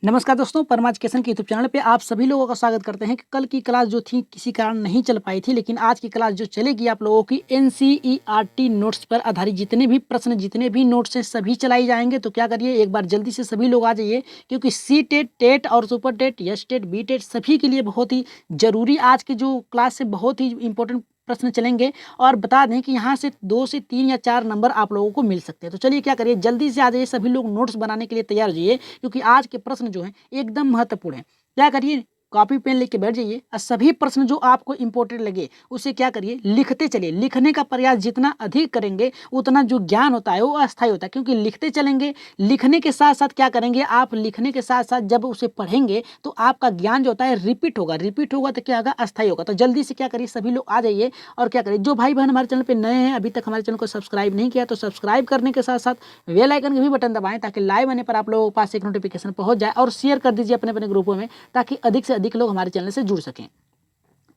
नमस्कार दोस्तों, परमा एजुकेशन के यूट्यूब चैनल पे आप सभी लोगों का स्वागत करते हैं कि कल की क्लास जो थी किसी कारण नहीं चल पाई थी, लेकिन आज की क्लास जो चलेगी आप लोगों की एनसीईआरटी नोट्स पर आधारित जितने भी प्रश्न जितने भी नोट्स हैं सभी चलाई जाएंगे। तो क्या करिए, एक बार जल्दी से सभी लोग आ जाइए, क्योंकि सी टेट, टेट और super TET, S TET, B TET सभी के लिए बहुत ही जरूरी आज की जो क्लास से बहुत ही इंपॉर्टेंट प्रश्न चलेंगे। और बता दें कि यहाँ से 2 से 3 या 4 नंबर आप लोगों को मिल सकते हैं। तो चलिए क्या करिए, जल्दी से आ जाइए, सभी लोग नोट्स बनाने के लिए तैयार हो जाइए, क्योंकि आज के प्रश्न जो हैं एकदम महत्वपूर्ण है। क्या करिए, कॉपी पेन लेके बैठ जाइए और सभी प्रश्न जो आपको इंपॉर्टेंट लगे उसे क्या करिए, लिखते चलिए। लिखने का प्रयास जितना अधिक करेंगे उतना जो ज्ञान होता है वो अस्थायी होता है, क्योंकि लिखते चलेंगे। लिखने के साथ साथ क्या करेंगे आप, लिखने के साथ साथ जब उसे पढ़ेंगे तो आपका ज्ञान जो होता है रिपीट होगा। रिपीट होगा तो क्या होगा, अस्थायी होगा। तो जल्दी से क्या करिए, सभी लोग आ जाइए। और क्या करिए, जो भाई बहन हमारे चैनल पर नए हैं, अभी तक हमारे चैनल को सब्सक्राइब नहीं किया तो सब्सक्राइब करने के साथ साथ बेल आइकन का भी बटन दबाएं, ताकि लाइव आने पर आप लोगों के पास एक नोटिफिकेशन पहुंच जाए। और शेयर कर दीजिए अपने अपने ग्रुपों में, ताकि अधिक से अधिक लोग हमारे चैनल से जुड़ सकें।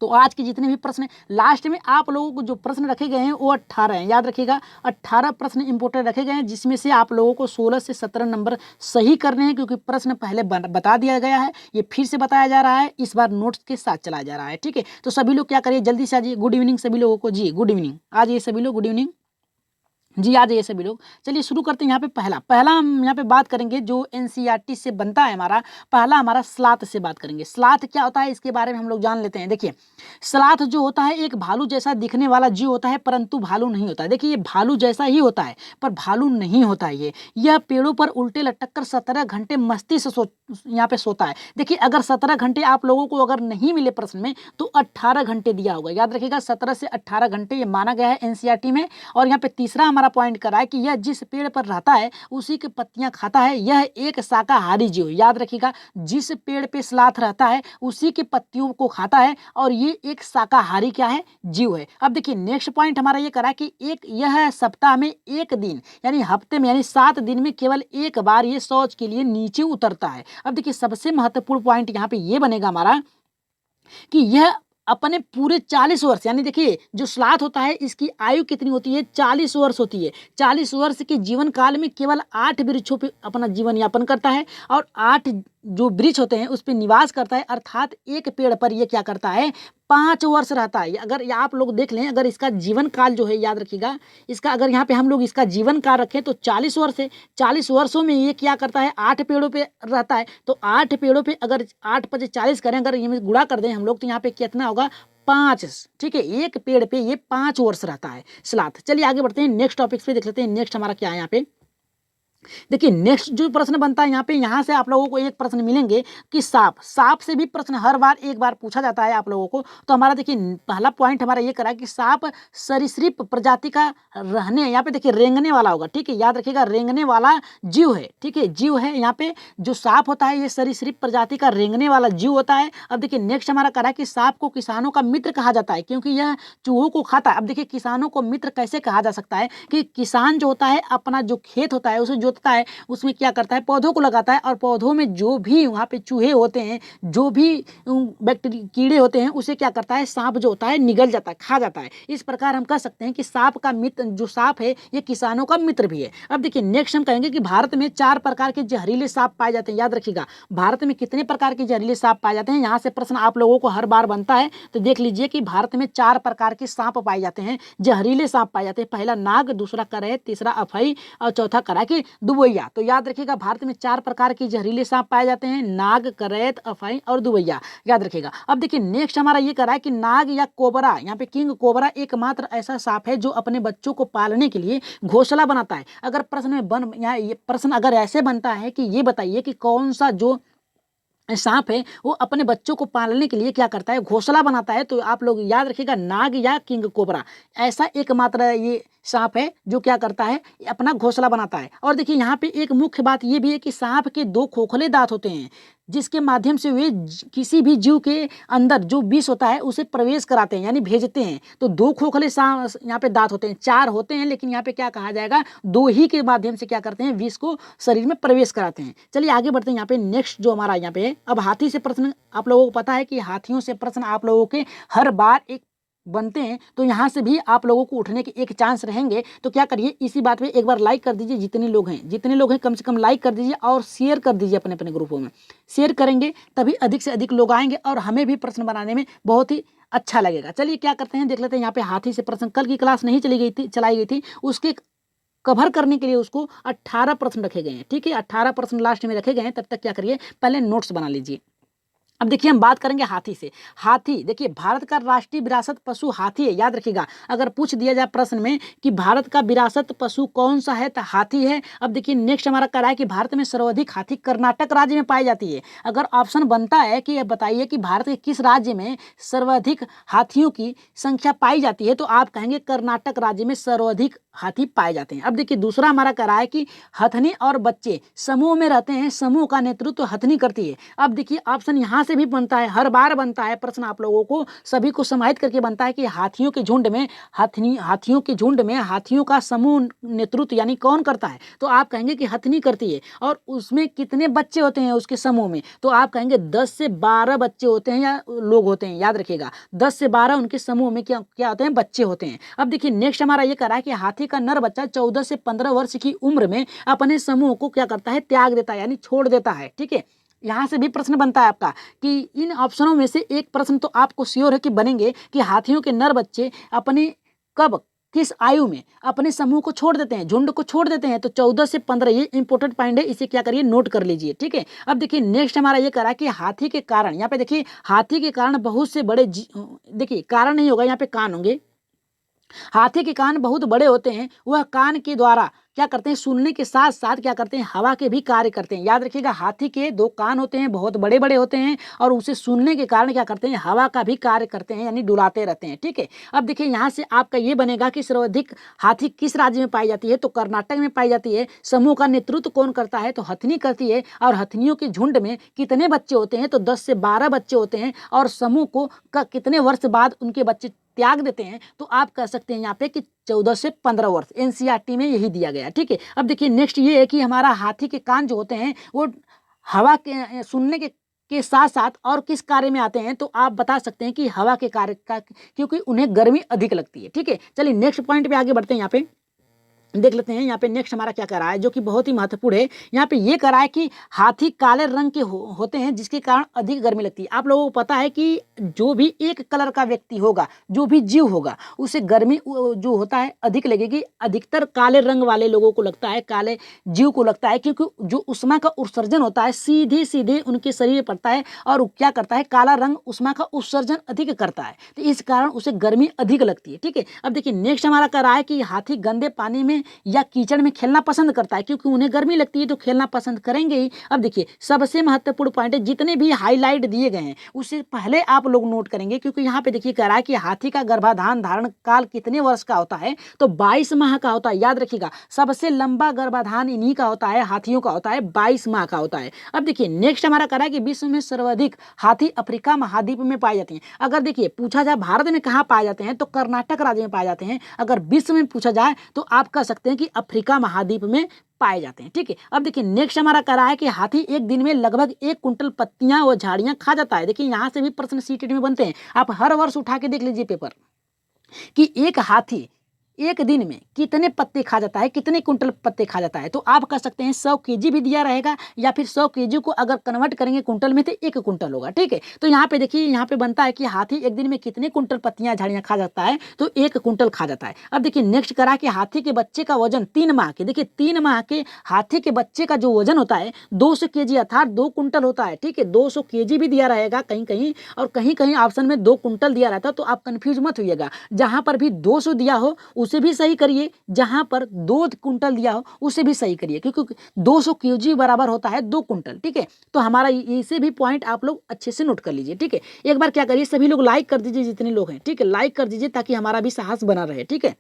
तो आज के जितने भी प्रश्न लास्ट में आप लोगों को जो प्रश्न रखे गए हैं वो 18 हैं, याद रखिएगा। 18 प्रश्न इंपोर्टेंट रखे गए हैं, जिसमें से आप लोगों को 16 से 17 नंबर सही करने हैं, क्योंकि प्रश्न पहले बता दिया गया है, ये फिर से बताया जा रहा है, इस बार नोट्स के साथ चलाया जा रहा है। ठीक है, तो सभी लोग क्या करिए, जल्दी से आ जाइए। गुड इवनिंग सभी लोगों को जी, गुड इवनिंग। आ जाइए सभी लोग, गुड इवनिंग जी, आ जाइए सभी लोग। चलिए शुरू करते हैं। यहाँ पे पहला हम यहाँ पे बात करेंगे जो एनसीईआरटी से बनता है हमारा। पहला हमारा स्लॉथ से बात करेंगे। स्लॉथ क्या होता है इसके बारे में हम लोग जान लेते हैं। देखिए, स्लॉथ जो होता है एक भालू जैसा दिखने वाला जीव होता है, परंतु भालू नहीं होता है। देखिए, ये भालू जैसा ही होता है पर भालू नहीं होता है। यह पेड़ों पर उल्टे लटक कर 17 घंटे मस्ती से यहाँ पे सोता है। देखिए, अगर 17 घंटे आप लोगों को अगर नहीं मिले प्रश्न में तो 18 घंटे दिया होगा। याद रखिएगा, 17 से 18 घंटे ये माना गया है एनसीईआरटी में। और यहाँ पे तीसरा हमारा पॉइंट करा है कि यह जिस पेड़ पर रहता है उसी की पत्तियां खाता है। यह एक शाकाहारी जीव। याद रखिएगा, जिस पेड़ पे स्लॉथ रहता है उसी के पत्तियों को खाता है, और ये एक शाकाहारी क्या है, जीव है। अब देखिए, नेक्स्ट पॉइंट हमारा ये करा कि यह सप्ताह में एक दिन यानी हफ्ते में यानी 7 दिन में केवल एक बार ये शौच के लिए नीचे उतरता है। अब देखिए, सबसे महत्वपूर्ण पॉइंट यहाँ पे ये बनेगा हमारा कि यह अपने पूरे 40 वर्ष, यानी देखिए जो स्लॉथ होता है इसकी आयु कितनी होती है, 40 वर्ष होती है। 40 वर्ष के जीवन काल में केवल 8 वृक्षों पे अपना जीवन यापन करता है, और 8 जो वृक्ष होते हैं उस पर निवास करता है। अर्थात एक पेड़ पर ये क्या करता है, 5 वर्ष रहता है। अगर आप लोग देख लें, अगर इसका जीवन काल जो है, याद रखिएगा, इसका अगर यहाँ पे हम लोग इसका जीवन काल रखें तो 40 वर्ष है। 40 वर्षों में ये क्या करता है, 8 पेड़ों पे रहता है। तो 8 पेड़ों पे अगर 8 × 5 = 40 करें, अगर ये गुणा कर दें हम लोग, तो यहाँ पे कितना होगा, 5। ठीक है, एक पेड़ पे ये 5 वर्ष रहता है स्लॉथ। चलिए आगे बढ़ते हैं, नेक्स्ट टॉपिक पे देख लेते हैं। नेक्स्ट हमारा क्या है यहाँ पे। देखिए, नेक्स्ट जो प्रश्न बनता है यहाँ पे, यहाँ से आप लोगों को एक प्रश्न मिलेंगे कि सांप से भी प्रश्न हर बार एक बार पूछा जाता है आप लोगों को। तो हमारा देखिए, पहला पॉइंट हमारा ये करा कि सांप सरीसृप प्रजाति का रहने, यहाँ पे देखिए रेंगने वाला होगा। ठीक है, याद रखिएगा, रेंगने वाला जीव है। ठीक है, जीव है। यहाँ पे जो सांप होता है ये सरीसृप प्रजाति का रेंगने वाला जीव होता है। अब देखिए, नेक्स्ट हमारा करा कि सांप को किसानों का मित्र कहा जाता है, क्योंकि यह चूहों को खाता है। अब देखिए, किसानों को मित्र कैसे कहा जा सकता है कि किसान जो होता है अपना जो खेत होता है उसे जोतता है, उसमें क्या करता है, पौधों को लगाता है, और पौधों में जो भी वहाँ पे चूहे होते हैं, जो भी बैक्टीरिया कीड़े होते हैं, उसे क्या करता है, सांप जो होता है निगल जाता है, खा जाता है। इस प्रकार हम कह सकते हैं कि सांप का मित्र, जो सांप है ये किसानों का मित्र भी है। अब देखिए, नेक्स्ट हम कहेंगे कि भारत में 4 प्रकार के जहरीले सांप पाए जाते हैं। याद रखिएगा, भारत में कितने प्रकार के जहरीले सांप पाए जाते हैं, यहाँ से प्रश्न आप लोगों को हर बार बनता है। तो देख लीजिए कि भारत में 4 प्रकार के सांप पाए जाते हैं, जहरीले सांप पाए जाते हैं। पहला नाग, दूसरा करैत, तीसरा अफई, और चौथा करा कि दुबैया। तो याद रखिएगा, भारत में 4 प्रकार के जहरीले सांप पाए जाते हैं, नाग, करैत, अफई और दुबैया। याद रखिएगा। अब देखिए, नेक्स्ट हमारा ये करा है कि नाग या कोबरा, यहाँ पे किंग कोबरा एकमात्र ऐसा सांप है जो अपने बच्चों को पालने के लिए घोंसला बनाता है। अगर प्रश्न में यहाँ ये प्रश्न अगर ऐसे बनता है कि ये बताइए कि कौन सा जो सांप है वो अपने बच्चों को पालने के लिए क्या करता है, घोंसला बनाता है, तो आप लोग याद रखिएगा, नाग या किंग कोबरा ऐसा एकमात्र ये सांप है जो क्या करता है, अपना घोंसला बनाता है। और देखिए, यहाँ पे एक मुख्य बात ये भी है कि सांप के 2 खोखले दांत होते हैं, जिसके माध्यम से वे किसी भी जीव के अंदर जो विष होता है उसे प्रवेश कराते हैं, यानी भेजते हैं। तो 2 खोखले सांप यहाँ पे दांत होते हैं, 4 होते हैं, लेकिन यहाँ पे क्या कहा जाएगा, 2 ही के माध्यम से क्या करते हैं, विष को शरीर में प्रवेश कराते हैं। चलिए आगे बढ़ते हैं। यहाँ पे नेक्स्ट जो हमारा यहाँ पे, अब हाथी से प्रश्न आप लोगों को पता है कि हाथियों से प्रश्न आप लोगों के हर बार एक बनते हैं तो यहाँ से भी आप लोगों को उठने के एक चांस रहेंगे। तो क्या करिए, इसी बात पे एक बार लाइक कर दीजिए, जितने लोग हैं कम से कम लाइक कर दीजिए और शेयर कर दीजिए अपने अपने ग्रुपों में। शेयर करेंगे तभी अधिक से अधिक लोग आएंगे और हमें भी प्रश्न बनाने में बहुत ही अच्छा लगेगा। चलिए क्या करते हैं, देख लेते हैं यहाँ पे हाथी से प्रश्न। कल की क्लास नहीं चलाई गई थी, उसके कवर करने के लिए उसको 18 प्रश्न रखे गए हैं। ठीक है, 18 प्रश्न लास्ट में रखे गए हैं। तब तक क्या करिए, पहले नोट्स बना लीजिए। अब देखिए हम बात करेंगे हाथी से। हाथी देखिए भारत का राष्ट्रीय विरासत पशु हाथी है, याद रखिएगा। अगर पूछ दिया जाए प्रश्न में कि भारत का विरासत पशु कौन सा है तो हाथी है। अब देखिए नेक्स्ट हमारा कह रहा है कि भारत में सर्वाधिक हाथी कर्नाटक राज्य में पाई जाती है। अगर ऑप्शन बनता है कि बताइए कि भारत के किस राज्य में सर्वाधिक हाथियों की संख्या पाई जाती है, तो आप कहेंगे कर्नाटक राज्य में सर्वाधिक हाथी पाए जाते हैं। अब देखिए दूसरा हमारा कह रहा है कि हथनी और बच्चे समूह में रहते हैं, समूह का नेतृत्व हथनी करती है। अब देखिए ऑप्शन यहाँ से भी बनता है, हर बार बनता है प्रश्न, आप लोगों को सभी को समाहित करके बनता है कि हाथियों के झुंड में हाथियों का समूह नेतृत्व यानी कौन करता है, तो आप कहेंगे कि हथनी करती है। और उसमें कितने बच्चे होते हैं उसके समूह में, तो आप कहेंगे 10 से 12 बच्चे होते हैं या लोग होते हैं, याद रखिएगा 10 से 12 उनके समूह में क्या होते हैं, बच्चे होते हैं। अब देखिए नेक्स्ट हमारा ये कह रहा है कि हाथी का नर बच्चा 14 से 15 वर्ष की उम्र में अपने समूह को क्या करता है, त्याग देता है यानी छोड़ देता है। ठीक है, यहाँ से भी प्रश्न बनता है आपका कि इन ऑप्शनों में से एक प्रश्न तो आपको श्योर है कि बनेंगे कि हाथियों के नर बच्चे अपने कब किस आयु में अपने समूह को छोड़ देते हैं, झुंड को छोड़ देते हैं। तो 14 से 15 ये इंपॉर्टेंट पॉइंट है, इसे क्या करिए नोट कर लीजिए। ठीक है, अब देखिए नेक्स्ट हमारा ये कह रहा है कि हाथी के कारण, यहाँ पे देखिए हाथी के कारण बहुत से बड़े देखिए कारण नहीं होगा, यहाँ पे कान होंगे। हाथी के कान बहुत बड़े होते हैं, वह कान के द्वारा क्या करते हैं, सुनने के साथ साथ क्या करते हैं, हवा के भी कार्य करते हैं। याद रखिएगा हाथी के 2 कान होते हैं, बहुत बड़े बड़े होते हैं, और उसे सुनने के कारण क्या करते हैं, हवा का भी कार्य करते हैं यानी डुलाते रहते हैं। ठीक है, अब देखिए यहाँ से आपका ये बनेगा कि सर्वाधिक हाथी किस राज्य में पाई जाती है, तो कर्नाटक में पाई जाती है। समूह का नेतृत्व कौन करता है, तो हथनी करती है। और हथनियों के झुंड में कितने बच्चे होते हैं, तो 10 से 12 बच्चे होते हैं। और समूह को कितने वर्ष बाद उनके बच्चे त्याग देते हैं, तो आप कह सकते हैं यहाँ पे कि 14 से 15 वर्ष, एनसीईआरटी में यही दिया गया। ठीक है, अब देखिए नेक्स्ट ये है कि हमारा हाथी के कान जो होते हैं वो हवा के सुनने के साथ साथ और किस कार्य में आते हैं, तो आप बता सकते हैं कि हवा के कार्य का, क्योंकि उन्हें गर्मी अधिक लगती है। ठीक है, चलिए नेक्स्ट पॉइंट पे आगे बढ़ते हैं। यहाँ पे देख लेते हैं, यहाँ पे नेक्स्ट हमारा क्या कह रहा है जो कि बहुत ही महत्वपूर्ण है। यहाँ पे ये कह रहा है कि हाथी काले रंग के होते हैं जिसके कारण अधिक गर्मी लगती है। आप लोगों को पता है कि जो भी एक कलर का व्यक्ति होगा, जो भी जीव होगा, उसे गर्मी जो होता है अधिक लगेगी। अधिकतर काले रंग वाले लोगों को लगता है, काले जीव को लगता है, क्योंकि जो उष्मा का उत्सर्जन होता है सीधे सीधे उनके शरीर में पड़ता है, और क्या करता है, काला रंग उष्मा का उत्सर्जन अधिक करता है, तो इस कारण उसे गर्मी अधिक लगती है। ठीक है, अब देखिए नेक्स्ट हमारा कह रहा है कि हाथी गंदे पानी में या कीचड़ में खेलना पसंद करता है, क्योंकि उन्हें गर्मी लगती है तो खेलना पसंद करेंगे ही। अब देखिए सबसे महत्वपूर्ण पॉइंट है, जितने भी हाईलाइट दिए गए हैं उससे पहले आप लोग नोट करेंगे, क्योंकि यहाँ पे देखिए कह रहा है कि हाथी का गर्भाधान धारण काल कितने वर्ष का होता है, तो 22 माह का होता है। याद रखिएगा सबसे लंबा गर्भाधान इन्हीं का होता है, हाथियों का होता है, 22 माह का होता है। अब देखिए नेक्स्ट हमारा कह रहा है कि विश्व में सर्वाधिक हाथी अफ्रीका महाद्वीप में पाए जाते हैं। अगर देखिए पूछा जाए भारत में कहाँ पाए जाते हैं, तो कर्नाटक राज्य में पाए जाते हैं। अगर विश्व में पूछा जाए तो आप कह सकते हैं कि अफ्रीका महाद्वीप में पाए जाते हैं। ठीक है, अब देखिए नेक्स्ट हमारा कह रहा है कि हाथी एक दिन में लगभग 1 कुंटल पत्तियां व झाड़ियां खा जाता है। देखिए यहां से भी प्रश्न सीटेट में बनते हैं, आप हर वर्ष उठा के देख लीजिए पेपर कि एक हाथी एक दिन में कितने पत्ते खा जाता है, कितने कुंटल पत्ते खा जाता है। तो आप कह सकते हैं 100 केजी भी दिया रहेगा, या फिर 100 केजी को अगर कन्वर्ट करेंगे कुंटल में तो 1 कुंटल होगा। ठीक है, तो यहाँ पे देखिए यहाँ पे बनता है कि हाथी एक दिन में कितने कुंटल पत्तियां झाड़ियां खा जाता है, तो 1 कुंटल खा जाता है। अब देखिए नेक्स्ट करा कि हाथी के बच्चे का वजन 3 माह के, देखिए 3 माह के हाथी के बच्चे का जो वजन होता है 200 केजी अर्थात 2 कुंटल होता है। ठीक है, 200 केजी भी दिया रहेगा कहीं कहीं, और कहीं कहीं ऑप्शन में 2 कुंटल दिया रहता है, तो आप कंफ्यूज मत होइएगा। जहां पर भी 200 दिया हो उसे भी सही करिए, जहां पर 2 कुंटल दिया हो उसे भी सही करिए, क्योंकि 200 केजी बराबर होता है 2 कुंटल। ठीक है, तो हमारा इसे भी पॉइंट आप लोग अच्छे से नोट कर लीजिए। ठीक है, एक बार क्या करिए, सभी लोग लाइक कर दीजिए जितने लोग हैं। ठीक है, लाइक कर दीजिए ताकि हमारा भी साहस बना रहे। ठीक है,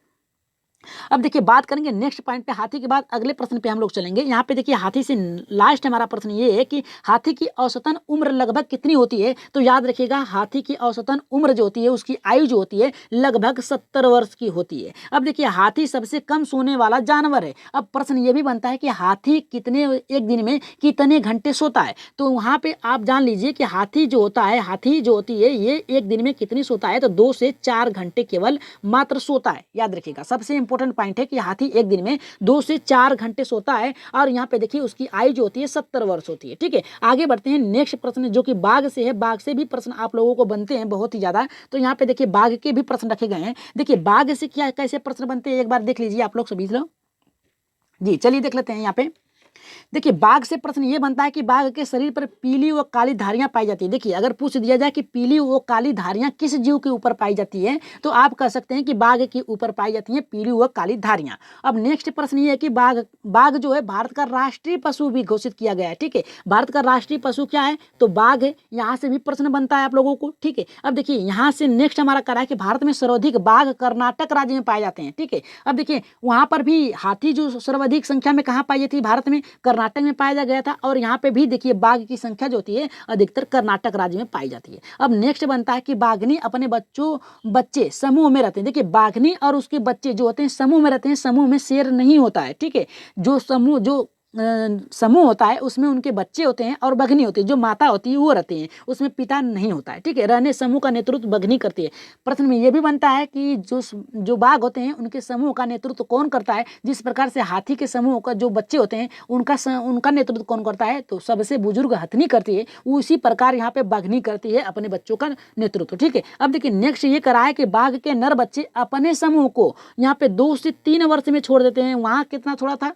अब देखिए बात करेंगे नेक्स्ट पॉइंट पे, हाथी के बाद अगले प्रश्न पे हम लोग चलेंगे। यहाँ पे देखिए हाथी से लास्ट हमारा प्रश्न ये है कि हाथी की औसतन उम्र लगभग कितनी होती है। तो याद रखिएगा हाथी की औसतन उम्र जो होती है, उसकी आयु जो होती है लगभग 70 वर्ष की होती है। अब देखिए हाथी सबसे कम सोने वाला जानवर है। अब प्रश्न ये भी बनता है कि हाथी कितने एक दिन में कितने घंटे सोता है। तो वहाँ पे आप जान लीजिए कि हाथी जो होता है, हाथी जो होती है ये एक दिन में कितनी सोता है, तो 2 से 4 घंटे केवल मात्र सोता है। याद रखिएगा सबसे इंपॉर्टेंट पॉइंट है कि हाथी एक दिन में 2 से 4 घंटे सोता है। और यहाँ पे देखिए उसकी आयु जो होती है 70 वर्ष होती है। ठीक है, आगे बढ़ते हैं नेक्स्ट प्रश्न जो कि बाघ से है। बाघ से भी प्रश्न आप लोगों को बनते हैं बहुत ही ज्यादा। तो यहाँ पे देखिए बाघ के भी प्रश्न रखे गए हैं। देखिए बाघ से क्या कैसे प्रश्न बनते हैं एक बार देख लीजिए आप लोग सभी लोग जी। चलिए देख लेते हैं। यहाँ पे देखिए बाघ से प्रश्न ये बनता है कि बाघ के शरीर पर पीली व काली धारियां पाई जाती है। देखिए अगर पूछ दिया जाए कि पीली व काली धारियां किस जीव के ऊपर पाई जाती है, तो आप कह सकते हैं कि बाघ के ऊपर पाई जाती हैं पीली व काली धारियां। अब नेक्स्ट प्रश्न ये है कि बाघ जो है भारत का राष्ट्रीय पशु भी घोषित किया गया है। ठीक है, भारत का राष्ट्रीय पशु क्या है, तो बाघ है। यहाँ से भी प्रश्न बनता है आप लोगों को। ठीक है, अब देखिए यहाँ से नेक्स्ट हमारा कह रहा है कि भारत में सर्वाधिक बाघ कर्नाटक राज्य में पाए जाते हैं। ठीक है, अब देखिए वहां पर भी हाथी जो सर्वाधिक संख्या में कहाँ पाई जाती है, भारत में कर्नाटक में पाया गया था। और यहाँ पे भी देखिए बाघ की संख्या जो होती है अधिकतर कर्नाटक राज्य में पाई जाती है। अब नेक्स्ट बनता है कि बाघनी अपने बच्चे समूह में रहते हैं। देखिए बाघनी और उसके बच्चे जो होते हैं समूह में रहते हैं। समूह में शेर नहीं होता है। ठीक है, जो समूह होता है उसमें उनके बच्चे होते हैं और बघनी होती है, जो माता होती है वो रहती है, उसमें पिता नहीं होता है। ठीक है, रहने समूह का नेतृत्व बघनी करती है। प्रश्न में यह भी बनता है कि जो बाघ होते हैं उनके समूह का नेतृत्व कौन करता है। जिस प्रकार से हाथी के समूह का जो बच्चे होते हैं उनका नेतृत्व कौन करता है, तो सबसे बुजुर्ग हथनी करती है। उसी प्रकार यहाँ पे बघनी करती है अपने बच्चों का नेतृत्व। ठीक है, अब देखिए नेक्स्ट ये करा है कि बाघ के नर बच्चे अपने समूह को यहाँ पे 2 से 3 वर्ष में छोड़ देते हैं। वहां कितना छोड़ा था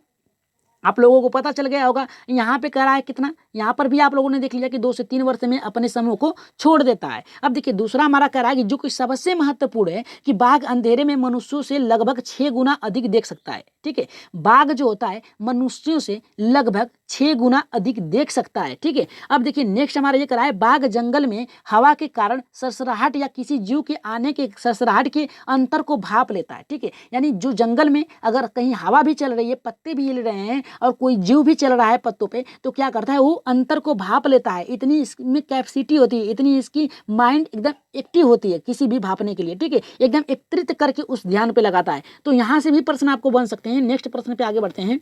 आप लोगों को पता चल गया होगा। यहाँ पे कह रहा है कितना, यहाँ पर भी आप लोगों ने देख लिया कि 2 से 3 वर्ष में अपने समूह को छोड़ देता है। अब देखिए दूसरा हमारा कह रहा है कि जो कि सबसे महत्वपूर्ण है कि बाघ अंधेरे में मनुष्यों से लगभग 6 गुना अधिक देख सकता है। ठीक है, बाघ जो होता है मनुष्यों से लगभग 6 गुना अधिक देख सकता है। ठीक है, अब देखिए नेक्स्ट हमारा ये कह रहा है बाघ जंगल में हवा के कारण सरसराहट या किसी जीव के आने के सरसराहट के अंतर को भाप लेता है। ठीक है, यानी जो जंगल में अगर कहीं हवा भी चल रही है, पत्ते भी हिल रहे हैं और कोई जीव भी चल रहा है पत्तों पे, तो क्या करता है वो अंतर को भाप लेता है। इतनी इसमें कैपेसिटी होती है, इतनी इसकी माइंड एकदम एक्टिव होती है किसी भी भापने के लिए। ठीक है, एकदम एकत्रित करके उस ध्यान पे लगाता है। तो यहाँ से भी प्रश्न आपको बन सकते हैं। नेक्स्ट प्रश्न पे आगे बढ़ते हैं।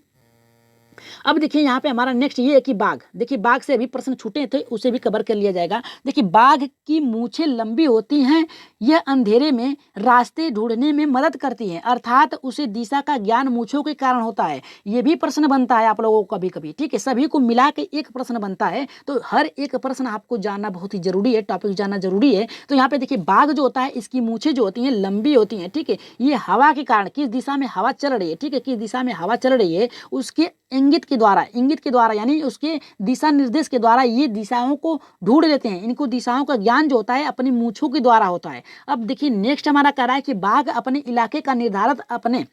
अब देखिए यहाँ पे हमारा नेक्स्ट ये है कि बाघ, देखिए बाघ से अभी प्रश्न छूटे थे उसे भी कवर कर लिया जाएगा। देखिए बाघ की मूछें लंबी होती हैं, यह अंधेरे में रास्ते ढूंढने में मदद करती हैं, अर्थात उसे दिशा का ज्ञान मूछों के कारण होता है। ये भी प्रश्न बनता है आप लोगों को कभी कभी। ठीक है, सभी को मिला के एक प्रश्न बनता है, तो हर एक प्रश्न आपको जानना बहुत ही जरूरी है, टॉपिक जानना जरूरी है। तो यहाँ पे देखिए बाघ जो होता है इसकी मूछें जो होती हैं लंबी होती हैं। ठीक है, ये हवा के कारण, किस दिशा में हवा चल रही है, ठीक है, किस दिशा में हवा चल रही है उसके इंगित के द्वारा यानी उसके दिशा निर्देश के द्वारा ये दिशाओं को ढूंढ लेते हैं। इनको दिशाओं का ज्ञान जो होता है अपनी मूंछों के द्वारा होता है। अब देखिए नेक्स्ट हमारा कह रहा है कि बाघ अपने इलाके का निर्धारण अपने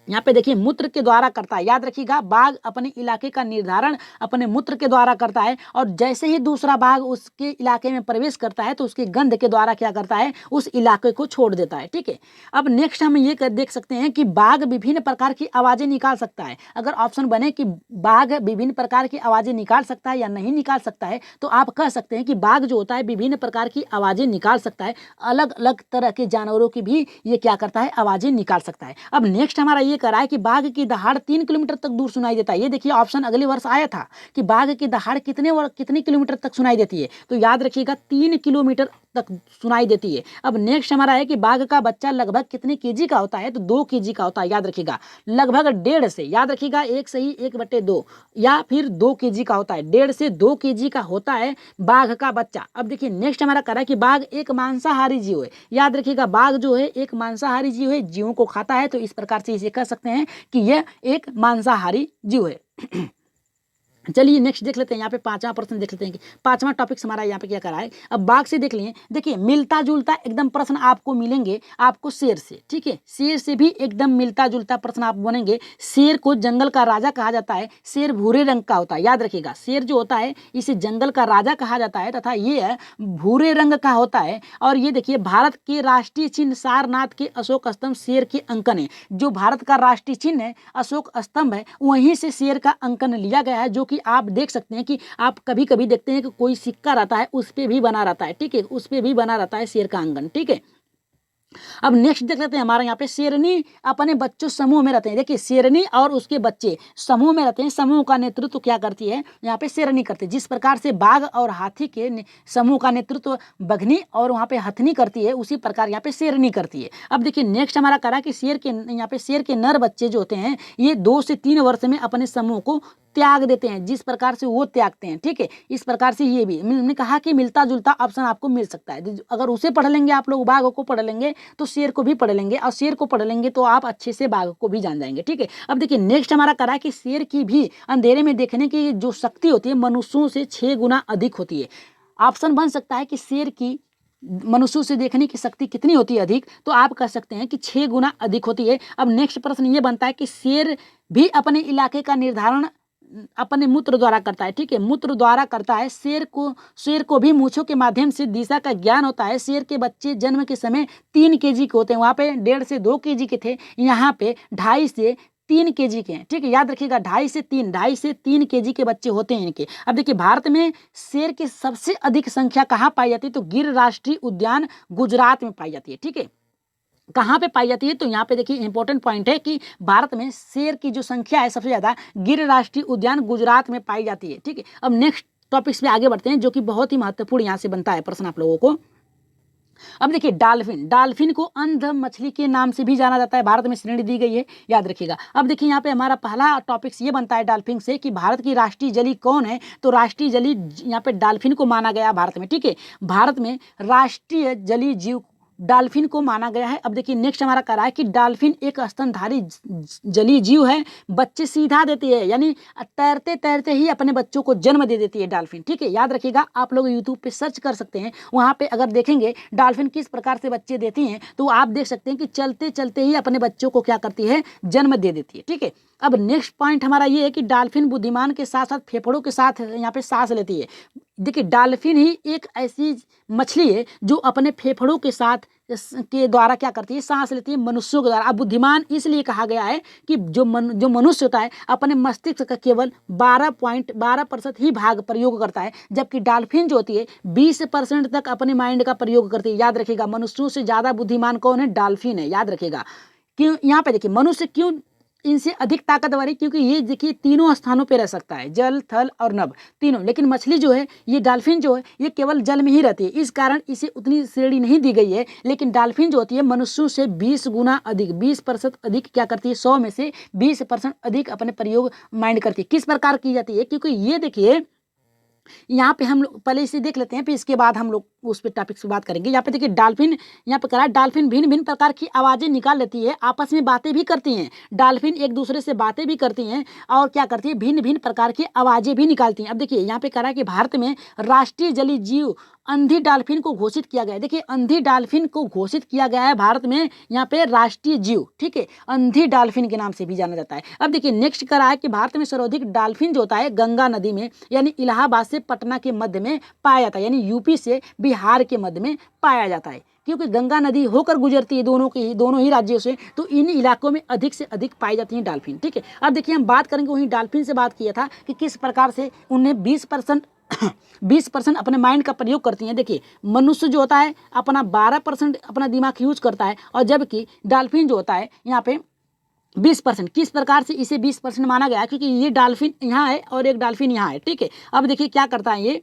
यहाँ पे देखिए मूत्र के द्वारा करता है। याद रखिएगा बाघ अपने इलाके का निर्धारण अपने मूत्र के द्वारा करता है, और जैसे ही दूसरा बाघ उसके इलाके में प्रवेश करता है तो उसके गंध के द्वारा क्या करता है, उस इलाके को छोड़ देता है। ठीक है, अब नेक्स्ट हम ये देख सकते हैं कि बाघ विभिन्न प्रकार की आवाजें निकाल सकता है। अगर ऑप्शन बने कि बाघ विभिन्न प्रकार की आवाजें निकाल सकता है या नहीं निकाल सकता है, तो आप कह सकते हैं कि बाघ जो होता है विभिन्न प्रकार की आवाजें निकाल सकता है। अलग अलग तरह के जानवरों की भी ये क्या करता है, आवाजें निकाल सकता है। अब नेक्स्ट हमारा ये कह रहा है कि बाघ की दहाड़ 3 किलोमीटर तक दूर सुनाई देता है। ये देखिए ऑप्शन अगले वर्ष आया था कि बाघ की दहाड़ कितने किलोमीटर तक सुनाई देती है, तो याद रखिएगा 3 किलोमीटर तक सुनाई देती है। अब नेक्स्ट हमारा है कि बाघ का बच्चा लगभग कितने केजी का होता है, तो 2 केजी का होता है। याद रखिएगा लगभग 1.5 से, याद रखिएगा 1 सही 1/2 या फिर 2 केजी का होता है। 1.5 से 2 केजी का होता है बाघ का बच्चा। अब देखिए नेक्स्ट हमारा कह रहा है कि बाघ एक मांसाहारी जीव है। याद रखिएगा बाघ जो है एक मांसाहारी जीव है, जीवों को खाता है, तो इस प्रकार से इसे कह सकते हैं कि यह एक मांसाहारी जीव है। चलिए नेक्स्ट देख लेते हैं, यहाँ पे पांचवा प्रश्न देख लेते हैं कि पांचवा टॉपिक हमारा यहाँ पे क्या करा है। अब बाघ से देख लिए, देखिए मिलता जुलता एकदम प्रश्न आपको मिलेंगे आपको शेर से, ठीक है, शेर से भी एकदम मिलता जुलता प्रश्न आप बनेंगे। शेर को जंगल का राजा कहा जाता है, शेर भूरे रंग का होता है, याद रखिएगा शेर जो होता है इसे जंगल का राजा कहा जाता है तथा ये भूरे रंग का होता है। और ये देखिए भारत के राष्ट्रीय चिन्ह सारनाथ के अशोक स्तंभ शेर के अंकन है, जो भारत का राष्ट्रीय चिन्ह है अशोक स्तंभ है वहीं से शेर का अंकन लिया गया है, जो कि आप देख सकते हैं कि आप कभी कभी देखते हैं कि कोई सिक्का रहता है उस पे भी बना रहता है, ठीक है, उस पे भी बना रहता है शेर का अंकन, ठीक है। अब नेक्स्ट देख लेते हैं, हमारे यहाँ पे शेरनी अपने बच्चों समूह में रहते हैं। देखिए शेरनी और उसके बच्चे समूह में रहते हैं, समूह का नेतृत्व क्या करती है यहाँ पे शेरनी करती है। जिस प्रकार से बाघ और हाथी के समूह का नेतृत्व बघनी और वहाँ पे हथनी करती है, उसी प्रकार यहाँ पे शेरनी करती है। अब देखिए नेक्स्ट हमारा करा कि शेर के यहाँ पे शेर के नर बच्चे जो होते हैं ये 2 से 3 वर्ष में अपने समूह को त्याग देते हैं, जिस प्रकार से वो त्यागते हैं, ठीक है, इस प्रकार से ये भी हमने कहा कि मिलता जुलता ऑप्शन आपको मिल सकता है। अगर उसे पढ़ लेंगे आप लोग, बाघ को पढ़ लेंगे तो शेर को भी पढ़ लेंगे, और शेर को पढ़ लेंगे तो आप अच्छे से बाघ को भी जान जाएंगे, ठीक है। अब देखिए नेक्स्ट हमारा करा कि शेर की भी अंधेरे में देखने की जो शक्ति होती है मनुष्यों से 6 गुना अधिक होती है। ऑप्शन बन सकता है कि शेर की मनुष्यों से देखने की शक्ति कितनी होती है अधिक, तो आप कह सकते हैं कि 6 गुना अधिक होती है। अब नेक्स्ट प्रश्न ये बनता है कि शेर भी अपने इलाके का निर्धारण अपने मूत्र द्वारा करता है, ठीक है, मूत्र द्वारा करता है। शेर को भी मूंछों के माध्यम से दिशा का ज्ञान होता है। शेर के बच्चे जन्म के समय 3 केजी के होते हैं, वहाँ पे 1.5 से 2 केजी के थे, यहाँ पे 2.5 से 3 केजी के हैं, ठीक है, याद रखिएगा 2.5 से 3 केजी के बच्चे होते हैं इनके। अब देखिए भारत में शेर की सबसे अधिक संख्या कहाँ पाई जाती है, तो गिर राष्ट्रीय उद्यान गुजरात में पाई जाती है, ठीक है। कहाँ पे पाई जाती है, तो यहाँ पे देखिए इंपॉर्टेंट पॉइंट है कि भारत में शेर की जो संख्या है सबसे ज्यादा गिर राष्ट्रीय उद्यान गुजरात में पाई जाती है, ठीक है। अब नेक्स्ट टॉपिक्स पे आगे बढ़ते हैं, जो कि बहुत ही महत्वपूर्ण यहाँ से बनता है प्रश्न आप लोगों को। अब देखिए डॉल्फिन को अंध मछली के नाम से भी जाना जाता है, भारत में श्रेणी दी गई है, याद रखिएगा। अब देखिए यहाँ पे हमारा पहला टॉपिक्स ये बनता है डॉल्फिन से कि भारत की राष्ट्रीय जली कौन है, तो राष्ट्रीय जली यहाँ पे डॉल्फिन को माना गया भारत में, ठीक है, भारत में राष्ट्रीय जली जीव डॉल्फिन को माना गया है। अब देखिए नेक्स्ट हमारा कह रहा है कि डॉल्फिन एक स्तनधारी जलीय जीव है, बच्चे सीधा देती है, यानी तैरते तैरते ही अपने बच्चों को जन्म दे देती है डॉल्फिन, ठीक है, याद रखिएगा। आप लोग यूट्यूब पे सर्च कर सकते हैं, वहाँ पे अगर देखेंगे डॉल्फिन किस प्रकार से बच्चे देती हैं तो आप देख सकते हैं कि चलते चलते ही अपने बच्चों को क्या करती है, जन्म दे देती है, ठीक है। अब नेक्स्ट पॉइंट हमारा ये है कि डॉल्फिन बुद्धिमान के साथ साथ फेफड़ों के साथ यहाँ पे सांस लेती है। देखिए डॉल्फिन ही एक ऐसी मछली है जो अपने फेफड़ों के साथ के द्वारा क्या करती है, सांस लेती है मनुष्यों के द्वारा। अब बुद्धिमान इसलिए कहा गया है कि जो मनुष्य होता है अपने मस्तिष्क का केवल 12% ही भाग प्रयोग करता है, जबकि डॉल्फिन जो होती है 20% तक अपने माइंड का प्रयोग करती है, याद रखिएगा। मनुष्यों से ज़्यादा बुद्धिमान कौन है, डॉल्फिन है, याद रखिएगा। क्यों यहाँ पे देखिए मनुष्य क्यों इनसे अधिक ताकतवर है, क्योंकि ये देखिए तीनों स्थानों पे रह सकता है, जल थल और नभ तीनों, लेकिन मछली जो है ये डॉल्फिन जो है ये केवल जल में ही रहती है, इस कारण इसे उतनी श्रेणी नहीं दी गई है। लेकिन डॉल्फिन जो होती है मनुष्यों से 20 गुना अधिक, 20% अधिक क्या करती है, 100 में से 20% अधिक अपने प्रयोग माइंड करती है। किस प्रकार की जाती है, क्योंकि ये देखिए यहाँ पे हम लोग पहले इसे देख लेते हैं, फिर इसके बाद हम लोग उस पे टॉपिक से बात करेंगे। यहाँ पे देखिए डॉल्फिन यहाँ पे करा, डॉल्फिन भिन्न भिन्न प्रकार की आवाजें निकाल लेती है, आपस में बातें भी करती हैं, डॉल्फिन एक दूसरे से बातें भी करती हैं और क्या करती है, भिन्न भिन्न प्रकार की आवाजें भी निकालती हैं। अब देखिए यहाँ पे करा कि भारत में राष्ट्रीय जलीय जीव अंधी डॉल्फिन को घोषित किया गया है। देखिए अंधी डॉल्फिन को घोषित किया गया है भारत में यहाँ पे राष्ट्रीय जीव, ठीक है, अंधी डॉल्फिन के नाम से भी जाना जाता है। अब देखिए नेक्स्ट करा है कि भारत में सर्वाधिक डॉल्फिन जो होता है गंगा नदी में, यानी इलाहाबाद से पटना के मध्य में पाया जाता है, यानी यूपी से बिहार के मध्य में पाया जाता है, क्योंकि गंगा नदी होकर गुजरती है दोनों ही राज्यों से, तो इन इलाकों में अधिक से अधिक पाई जाती है डॉल्फिन, ठीक है। अब देखिए हम बात करेंगे, वहीं डॉल्फिन से बात किया था कि किस प्रकार से उन्हें 20% अपने माइंड का प्रयोग करती हैं। देखिए मनुष्य जो होता है अपना 12% अपना दिमाग यूज करता है, और जबकि डॉल्फिन जो होता है यहाँ पे 20%। किस प्रकार से इसे 20% माना गया, क्योंकि ये डॉल्फिन यहाँ है और एक डॉल्फिन यहाँ है, ठीक है। अब देखिए क्या करता है, ये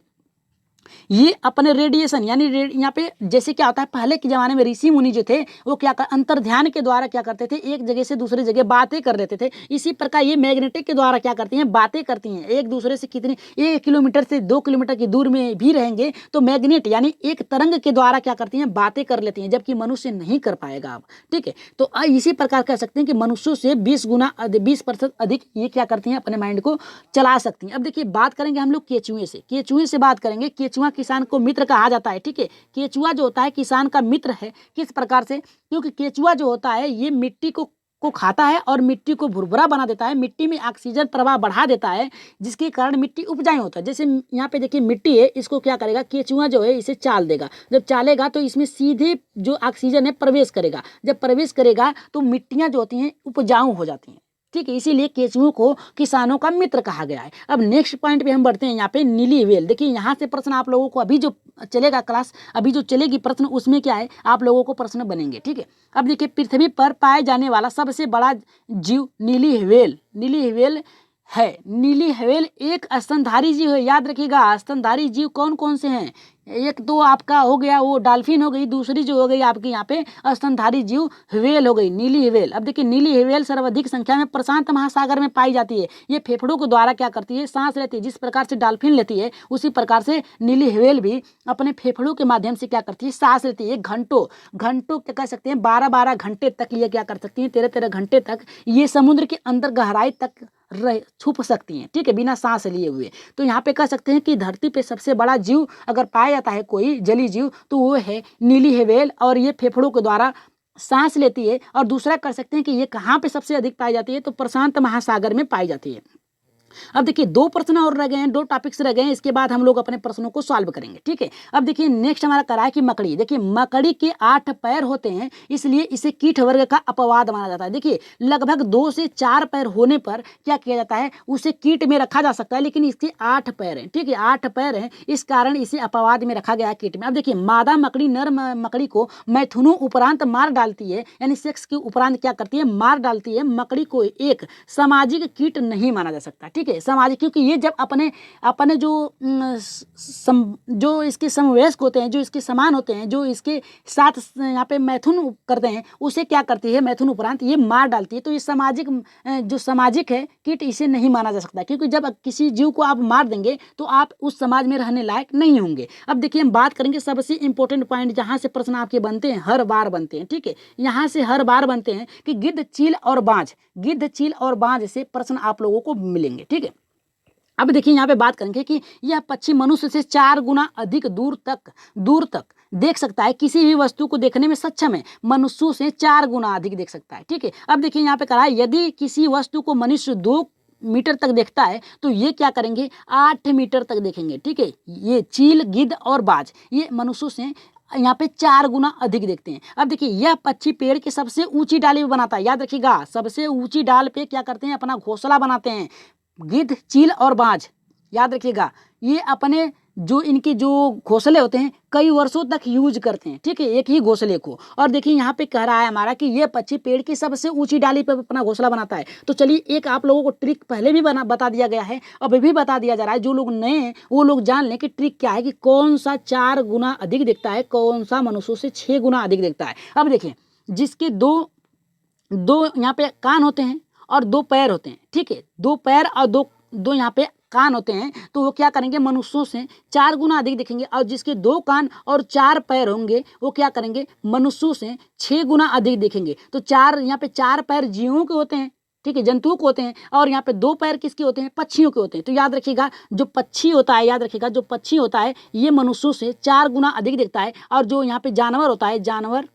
ये अपने रेडिएशन यानी यहाँ पे जैसे क्या होता है, पहले के ज़माने में ऋषि मुनि जो थे वो क्या कर अंतर ध्यान के द्वारा क्या करते थे, एक जगह से दूसरी जगह बातें कर लेते थे। इसी प्रकार ये मैग्नेटिक के द्वारा क्या करती हैं, बातें करती हैं। एक दूसरे से कितनी 1 किलोमीटर से 2 किलोमीटर की दूर में भी रहेंगे तो मैग्नेट यानी एक तरंग के द्वारा क्या करती हैं, बातें कर लेती हैं, जबकि मनुष्य नहीं कर पाएगा अब। ठीक है, तो इसी प्रकार कह सकते हैं कि मनुष्यों से 20% अधिक ये क्या करती हैं, अपने माइंड को चला सकती हैं। अब देखिए बात करेंगे हम लोग केचुए से, केचुए से बात करेंगे। केचुआ किसान को मित्र कहा जाता है। ठीक है, केचुआ जो होता है किसान का मित्र है। किस प्रकार से, क्योंकि केचुआ जो होता है ये मिट्टी को खाता है और मिट्टी को भुरभुरा बना देता है, मिट्टी में ऑक्सीजन प्रवाह बढ़ा देता है, जिसके कारण मिट्टी उपजाऊ होता है। जैसे यहाँ पे देखिए मिट्टी है, इसको क्या करेगा केचुआ जो है इसे चाल देगा। जब चालेगा तो इसमें सीधे जो ऑक्सीजन है प्रवेश करेगा। जब प्रवेश करेगा तो मिट्टियाँ जो होती हैं उपजाऊ हो जाती हैं। ठीक है, इसीलिए केचुओं को किसानों का मित्र कहा गया है। अब नेक्स्ट पॉइंट पे हम बढ़ते हैं, यहाँ पे नीली व्हेल। देखिए यहाँ से प्रश्न आप लोगों को अभी जो चलेगा क्लास, अभी जो चलेगी प्रश्न, उसमें क्या है आप लोगों को प्रश्न बनेंगे। ठीक है, अब देखिए पृथ्वी पर पाए जाने वाला सबसे बड़ा जीव नीली व्हेल, नीली व्हेल है। नीली व्हेल एक स्तनधारी जीव है, याद रखिएगा। स्तनधारी जीव कौन कौन से हैं, एक तो आपका हो गया वो डॉल्फिन हो गई, दूसरी जो हो गई आपकी यहाँ पे स्तनधारी जीव व्हेल हो गई, नीली व्हेल। अब देखिए नीली व्हेल सर्वाधिक संख्या में प्रशांत महासागर में पाई जाती है। ये फेफड़ों के द्वारा क्या करती है, सांस लेती है। जिस प्रकार से डॉल्फिन लेती है उसी प्रकार से नीली व्हेल भी अपने फेफड़ों के माध्यम से क्या करती है, सांस लेती है। घंटों क्या कह सकते हैं, 12 घंटे तक ये क्या कर सकती है, 13 घंटे तक ये समुद्र के अंदर गहराई तक छुप सकती हैं। ठीक है, बिना सांस लिए हुए। तो यहाँ पे कह सकते हैं कि धरती पे सबसे बड़ा जीव अगर पाया जाता है कोई जलीय जीव तो वो है नीली व्हेल, और ये फेफड़ों के द्वारा सांस लेती है। और दूसरा कर सकते हैं कि ये कहाँ पे सबसे अधिक पाई जाती है, तो प्रशांत महासागर में पाई जाती है। अब देखिए 2 प्रश्न और रह गए हैं, 2 टॉपिक्स रह गए हैं, इसके बाद हम लोग अपने प्रश्नों को सॉल्व करेंगे। ठीक है, अब देखिए नेक्स्ट हमारा करा है कि मकड़ी। देखिए मकड़ी के 8 पैर होते हैं, इसलिए इसे कीट वर्ग का अपवाद माना जाता है। देखिए लगभग 2 से 4 पैर होने पर क्या किया जाता है, उसे कीट में रखा जा सकता है, लेकिन इसके 8 पैर हैं। ठीक है, 8 पैर हैं, इस कारण इसे अपवाद में रखा गया कीट में। अब देखिए मादा मकड़ी नर मकड़ी को मैथुनों उपरांत मार डालती है, यानी सेक्स के उपरांत क्या करती है, मार डालती है। मकड़ी को एक सामाजिक कीट नहीं माना जा सकता। ठीक है, सामाजिक, क्योंकि ये जब अपने जो इसके समवयस्क होते हैं, जो इसके समान होते हैं, जो इसके साथ यहाँ पे मैथुन करते हैं, उसे क्या करती है, मैथुन उपरांत ये मार डालती है। तो ये जो सामाजिक है कीट, इसे नहीं माना जा सकता, क्योंकि जब किसी जीव को आप मार देंगे तो आप उस समाज में रहने लायक नहीं होंगे। अब देखिए हम बात करेंगे सबसे इंपॉर्टेंट पॉइंट, जहाँ से प्रश्न आपके बनते हैं, हर बार बनते हैं। ठीक है, यहाँ से हर बार बनते हैं कि गिद्ध, चील और बाज से प्रश्न आप लोगों को मिलेंगे। ठीक है, अब देखिए यहाँ पे बात करेंगे कि यह पक्षी मनुष्य से 4 गुना अधिक दूर तक देख सकता है। किसी भी वस्तु को देखने में सक्षम है, मनुष्यों से 4 गुना अधिक देख सकता है। ठीक है, अब देखिए यहाँ पे कहा है यदि किसी वस्तु को मनुष्य 2 मीटर तक देखता है तो ये क्या करेंगे, 8 मीटर तक देखेंगे। ठीक है, ये चील, गिद्ध और बाज ये मनुष्यों से यहाँ पे 4 गुना अधिक देखते हैं। अब देखिए यह पक्षी पेड़ की सबसे ऊंची डाली पे बनाता है, याद रखिएगा, सबसे ऊंची डाल पे क्या करते हैं, अपना घोंसला बनाते हैं। गिद्ध, चील और बाज याद रखिएगा, ये अपने जो इनके जो घोंसले होते हैं कई वर्षों तक यूज करते हैं। ठीक है, एक ही घोंसले को। और देखिए यहाँ पे कह रहा है हमारा कि ये पक्षी पेड़ की सबसे ऊंची डाली पर अपना घोंसला बनाता है। तो चलिए एक आप लोगों को ट्रिक पहले भी बता दिया गया है, अब भी बता दिया जा रहा है। जो लोग नए हैं वो लोग जान लें कि ट्रिक क्या है, कि कौन सा 4 गुना अधिक दिखता है, कौन सा मनुष्यों से 6 गुना अधिक दिखता है। अब देखिए जिसके दो यहाँ पे कान होते हैं और 2 पैर होते हैं। ठीक है, 2 पैर और दो यहाँ पे कान होते हैं, तो वो क्या करेंगे, मनुष्यों से 4 गुना अधिक दिखेंगे। और जिसके 2 कान और 4 पैर होंगे वो क्या करेंगे, मनुष्यों से 6 गुना अधिक दिखेंगे। तो यहाँ पे 4 पैर जीवों के होते हैं, ठीक है, जंतुओं को होते हैं, और यहाँ पे 2 पैर किसके होते हैं, पक्षियों के होते हैं। तो याद रखिएगा जो पक्षी होता है, याद रखिएगा जो पक्षी होता है ये मनुष्यों से 4 गुना अधिक दिखता है। और जो यहाँ पे जानवर होता है, जानवर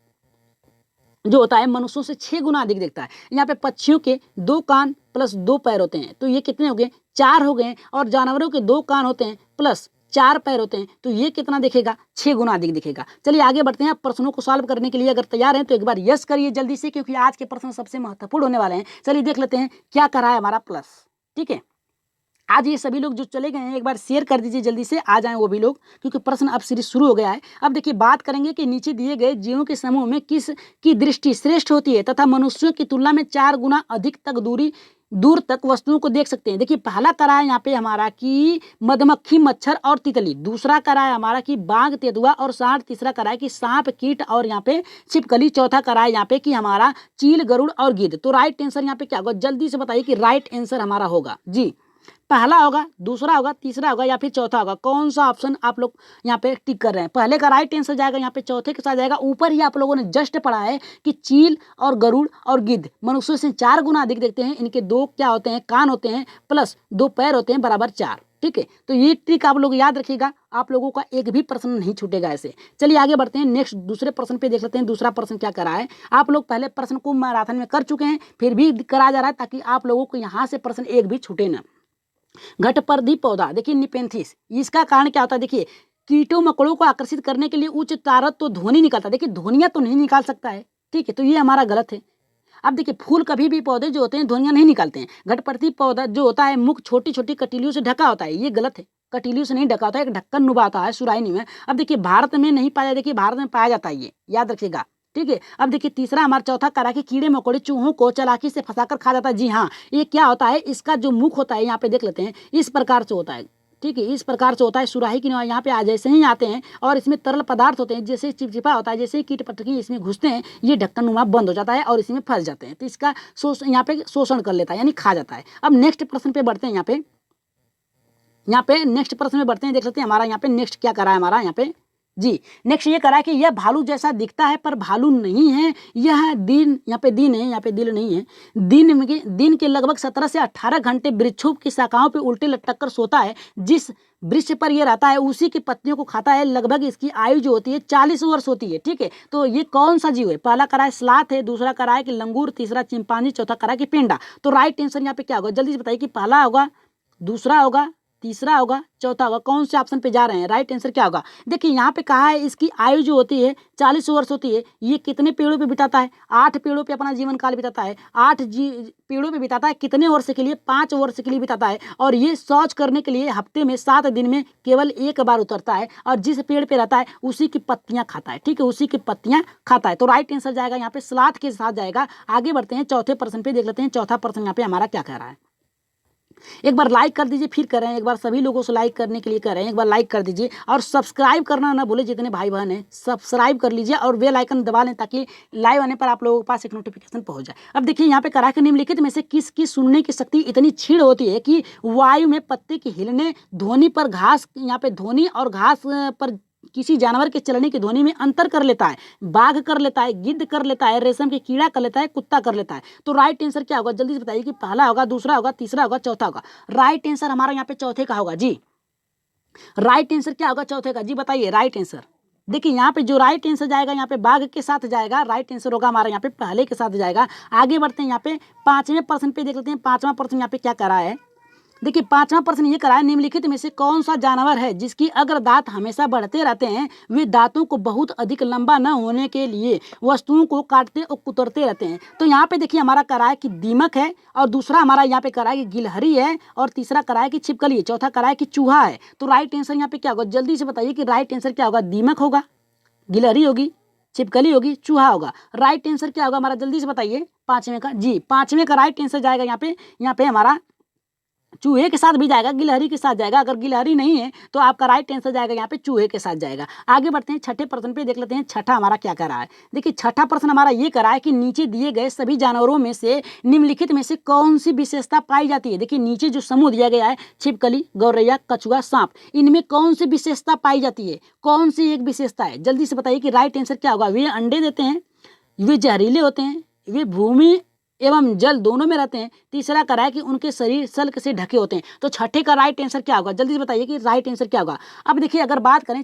जो होता है मनुष्यों से 6 गुना अधिक दिखता है। यहाँ पे पक्षियों के 2 कान प्लस 2 पैर होते हैं, तो ये कितने हो गए, 4 हो गए। और जानवरों के 2 कान होते हैं प्लस 4 पैर होते हैं, तो ये कितना दिखेगा, 6 गुना अधिक दिखेगा। चलिए आगे बढ़ते हैं। आप प्रश्नों को सॉल्व करने के लिए अगर तैयार हैं तो एक बार यस करिए जल्दी से, क्योंकि आज के प्रश्न सबसे महत्वपूर्ण होने वाले हैं। चलिए देख लेते हैं क्या कर रहा है हमारा प्लस। ठीक है, आज ये सभी लोग जो चले गए हैं एक बार शेयर कर दीजिए, जल्दी से आ जाएं वो भी लोग, क्योंकि प्रश्न अब सीरीज शुरू हो गया है। अब देखिए बात करेंगे कि नीचे दिए गए जीवों के समूह में किस की दृष्टि श्रेष्ठ होती है तथा मनुष्यों की तुलना में 4 गुना अधिक तक दूरी दूर तक वस्तुओं को देख सकते हैं। देखिए पहला करा है यहाँ पे हमारा कि मधुमक्खी, मच्छर और तितली, दूसरा करा है हमारा कि बाघ, तेंदुआ और सांड, तीसरा करा है कि सांप, कीट और यहाँ पे छिपकली, चौथा करा है यहाँ पे कि हमारा चील, गरुड़ और गिद्ध। तो राइट आंसर यहाँ पे क्या होगा, जल्दी से बताइए कि राइट आंसर हमारा होगा जी, पहला होगा, दूसरा होगा, तीसरा होगा या फिर चौथा होगा। कौन सा ऑप्शन आप लोग यहाँ पे टिक कर रहे हैं? पहले का राइट आंसर जाएगा यहाँ पे, चौथे के साथ जाएगा। ऊपर ही आप लोगों ने जस्ट पढ़ा है कि चील और गरुड़ और गिद्ध मनुष्यों से 4 गुना अधिक देखते हैं। इनके 2 क्या होते हैं, कान होते हैं, प्लस 2 पैर होते हैं, बराबर 4। ठीक है, तो ये ट्रिक आप लोग याद रखिएगा, आप लोगों का एक भी प्रश्न नहीं छूटेगा ऐसे। चलिए आगे बढ़ते हैं, नेक्स्ट दूसरे प्रश्न पे देख लेते हैं। दूसरा प्रश्न क्या करा है, आप लोग पहले प्रश्न को मैराथन में कर चुके हैं, फिर भी करा जा रहा है ताकि आप लोगों को यहाँ से प्रश्न एक भी छूटे ना। घटपर्दी पौधा, देखिए निपेंथिस, इसका कारण क्या होता है? देखिए कीटों मकोड़ों को आकर्षित करने के लिए उच्च तारत तो ध्वनि निकालता है। देखिए ध्वनियाँ तो नहीं निकाल सकता है, ठीक है, तो ये हमारा गलत है। अब देखिए फूल कभी भी पौधे जो होते हैं ध्वनियाँ नहीं निकालते हैं। घटपर्दी पौधा जो होता है मुख छोटी छोटी कटीलियों से ढका होता है, ये गलत है, कटीलियों से नहीं ढका होता है, एक ढक्कन नुबा होता है सुराही में। अब देखिए भारत में नहीं पाया, देखिए भारत में पाया जाता है, ये याद रखिएगा, ठीक है। अब देखिए तीसरा हमारा चौथा करा कि कीड़े मकोड़े चूहों को चालाकी से फंसाकर खा जाता है। जी हाँ, ये क्या होता है, इसका जो मुख होता है यहाँ पे देख लेते हैं, इस प्रकार से होता है, ठीक है, इस प्रकार से होता है। सुराही की यहाँ पे आ जैसे ही आते हैं और इसमें तरल पदार्थ होते हैं, जैसे चिपचिपा होता है, जैसे ही कीट पटकी इसमें घुसते हैं, ये ढक्कन नुमा बंद हो जाता है और इसमें फंस जाते हैं, तो इसका यहाँ पे शोषण कर लेता है, यानी खा जाता है। अब नेक्स्ट प्रश्न पे बढ़ते हैं, यहाँ पे नेक्स्ट प्रश्न में बढ़ते हैं, देख लेते हैं हमारा यहाँ पे नेक्स्ट क्या करा है हमारा यहाँ पे जी। नेक्स्ट ये करा है कि यह भालू जैसा दिखता है पर भालू नहीं है, यह दिन, यहाँ पे दिन है, यहाँ पे दिल नहीं है, दिन के लगभग 17 से 18 घंटे वृक्षों की शाखाओं पे उल्टे लटक कर सोता है। जिस वृक्ष पर यह रहता है उसी की पत्तियों को खाता है। लगभग इसकी आयु जो होती है 40 वर्ष होती है, ठीक है। तो ये कौन सा जीव है? पहला करा है स्लाथ है, दूसरा करा है कि लंगूर, तीसरा चिंपांजी, चौथा करा है कि पेंडा। तो राइट आंसर यहाँ पे क्या होगा, जल्दी से बताइए कि पहला होगा, दूसरा होगा, तीसरा होगा, चौथा होगा, कौन से ऑप्शन पे जा रहे हैं? राइट आंसर क्या होगा? देखिए यहाँ पे कहा है इसकी आयु जो होती है 40 वर्ष होती है। ये कितने पेड़ों पे बिताता है? 8 पेड़ों पे अपना जीवन काल बिताता है। 8 पेड़ों पे बिताता है, कितने वर्ष के लिए? 5 वर्ष के लिए बिताता है। और ये शौच करने के लिए हफ्ते में 7 दिन में केवल 1 बार उतरता है और जिस पेड़ पे रहता है उसी की पत्तियां खाता है, ठीक है, उसी की पत्तियां खाता है। तो राइट आंसर जाएगा यहाँ पे स्लाथ के साथ जाएगा। आगे बढ़ते हैं, चौथे प्रश्न पे देख लेते हैं। चौथा प्रश्न यहाँ पे हमारा क्या कह रहा है? एक बार लाइक कर दीजिए, फिर करें, एक बार सभी लोगों से लाइक करने के लिए करें, एक बार लाइक कर दीजिए और सब्सक्राइब करना ना भूले, जितने भाई बहन हैं सब्सक्राइब कर लीजिए और बेल आइकन दबा लें ताकि लाइव आने पर आप लोगों के पास एक नोटिफिकेशन पहुंच जाए। अब देखिए यहाँ पे करा के निम्नलिखित में से किसकी सुनने की शक्ति इतनी क्षीण होती है कि वायु में पत्ते के हिलने, ध्वनि पर घास, यहाँ पे ध्वनि और घास पर किसी जानवर के चलने की ध्वनि में अंतर कर लेता है। बाघ कर लेता है, गिद्ध कर लेता है, रेशम के कीड़ा कर लेता है, कुत्ता कर लेता है। तो राइट आंसर क्या होगा, जल्दी से बताइए कि पहला होगा, दूसरा होगा, तीसरा होगा, चौथा होगा? राइट आंसर हमारा यहाँ पे चौथे का होगा जी। राइट आंसर क्या होगा चौथे का? जी बताइए राइट आंसर। देखिए यहाँ पे जो राइट आंसर जाएगा यहाँ पे बाघ के साथ जाएगा, राइट आंसर होगा हमारा यहाँ पे पहले के साथ जाएगा। आगे बढ़ते हैं, यहाँ पे 5वें प्रश्न पे देख लेते हैं। 5वां प्रश्न यहाँ पे क्या करा है? देखिए 5वां प्रश्न ये करा है, निम्नलिखित में से कौन सा जानवर है जिसकी अग्र दांत हमेशा बढ़ते रहते हैं? वे दांतों को बहुत अधिक लंबा न होने के लिए वस्तुओं को काटते और कुतरते रहते हैं। तो यहाँ पे देखिए हमारा करा है कि दीमक है, और दूसरा हमारा यहाँ पे करा है कि गिलहरी है, और तीसरा करा है कि छिपकली है, चौथा करा है कि चूहा है। तो राइट आंसर यहाँ पे क्या होगा, जल्दी से बताइए कि राइट आंसर क्या होगा? दीमक होगा, गिलहरी होगी, छिपकली होगी, चूहा होगा। राइट आंसर क्या होगा हमारा, जल्दी से बताइए? 5वें का जी, 5वें का राइट आंसर जाएगा यहाँ पे हमारा चूहे के साथ भी जाएगा, गिलहरी के साथ जाएगा। अगर गिलहरी नहीं है तो आपका राइट आंसर जाएगा यहाँ पे चूहे के साथ जाएगा। आगे बढ़ते हैं, छठे प्रश्न पे देख लेते हैं। छठा हमारा क्या कर रहा है? देखिए छठा प्रश्न हमारा ये करा है कि नीचे दिए गए सभी जानवरों में से निम्नलिखित में से कौन सी विशेषता पाई जाती है? देखिए नीचे जो समूह दिया गया है, छिपकली, गौरैया, कछुआ, सांप, इनमें कौन सी विशेषता पाई जाती है? कौन सी एक विशेषता है? जल्दी से बताइए कि राइट आंसर क्या होगा? वे अंडे देते हैं, वे जहरीले होते हैं, वे भूमि एवं जल दोनों में रहते हैं, तीसरा करा है कि उनके शरीर सल्क से ढके होते हैं। तो छठे का राइट आंसर क्या होगा? जल्दी से बताइए कि राइट आंसर क्या होगा। अब देखिए अगर बात करें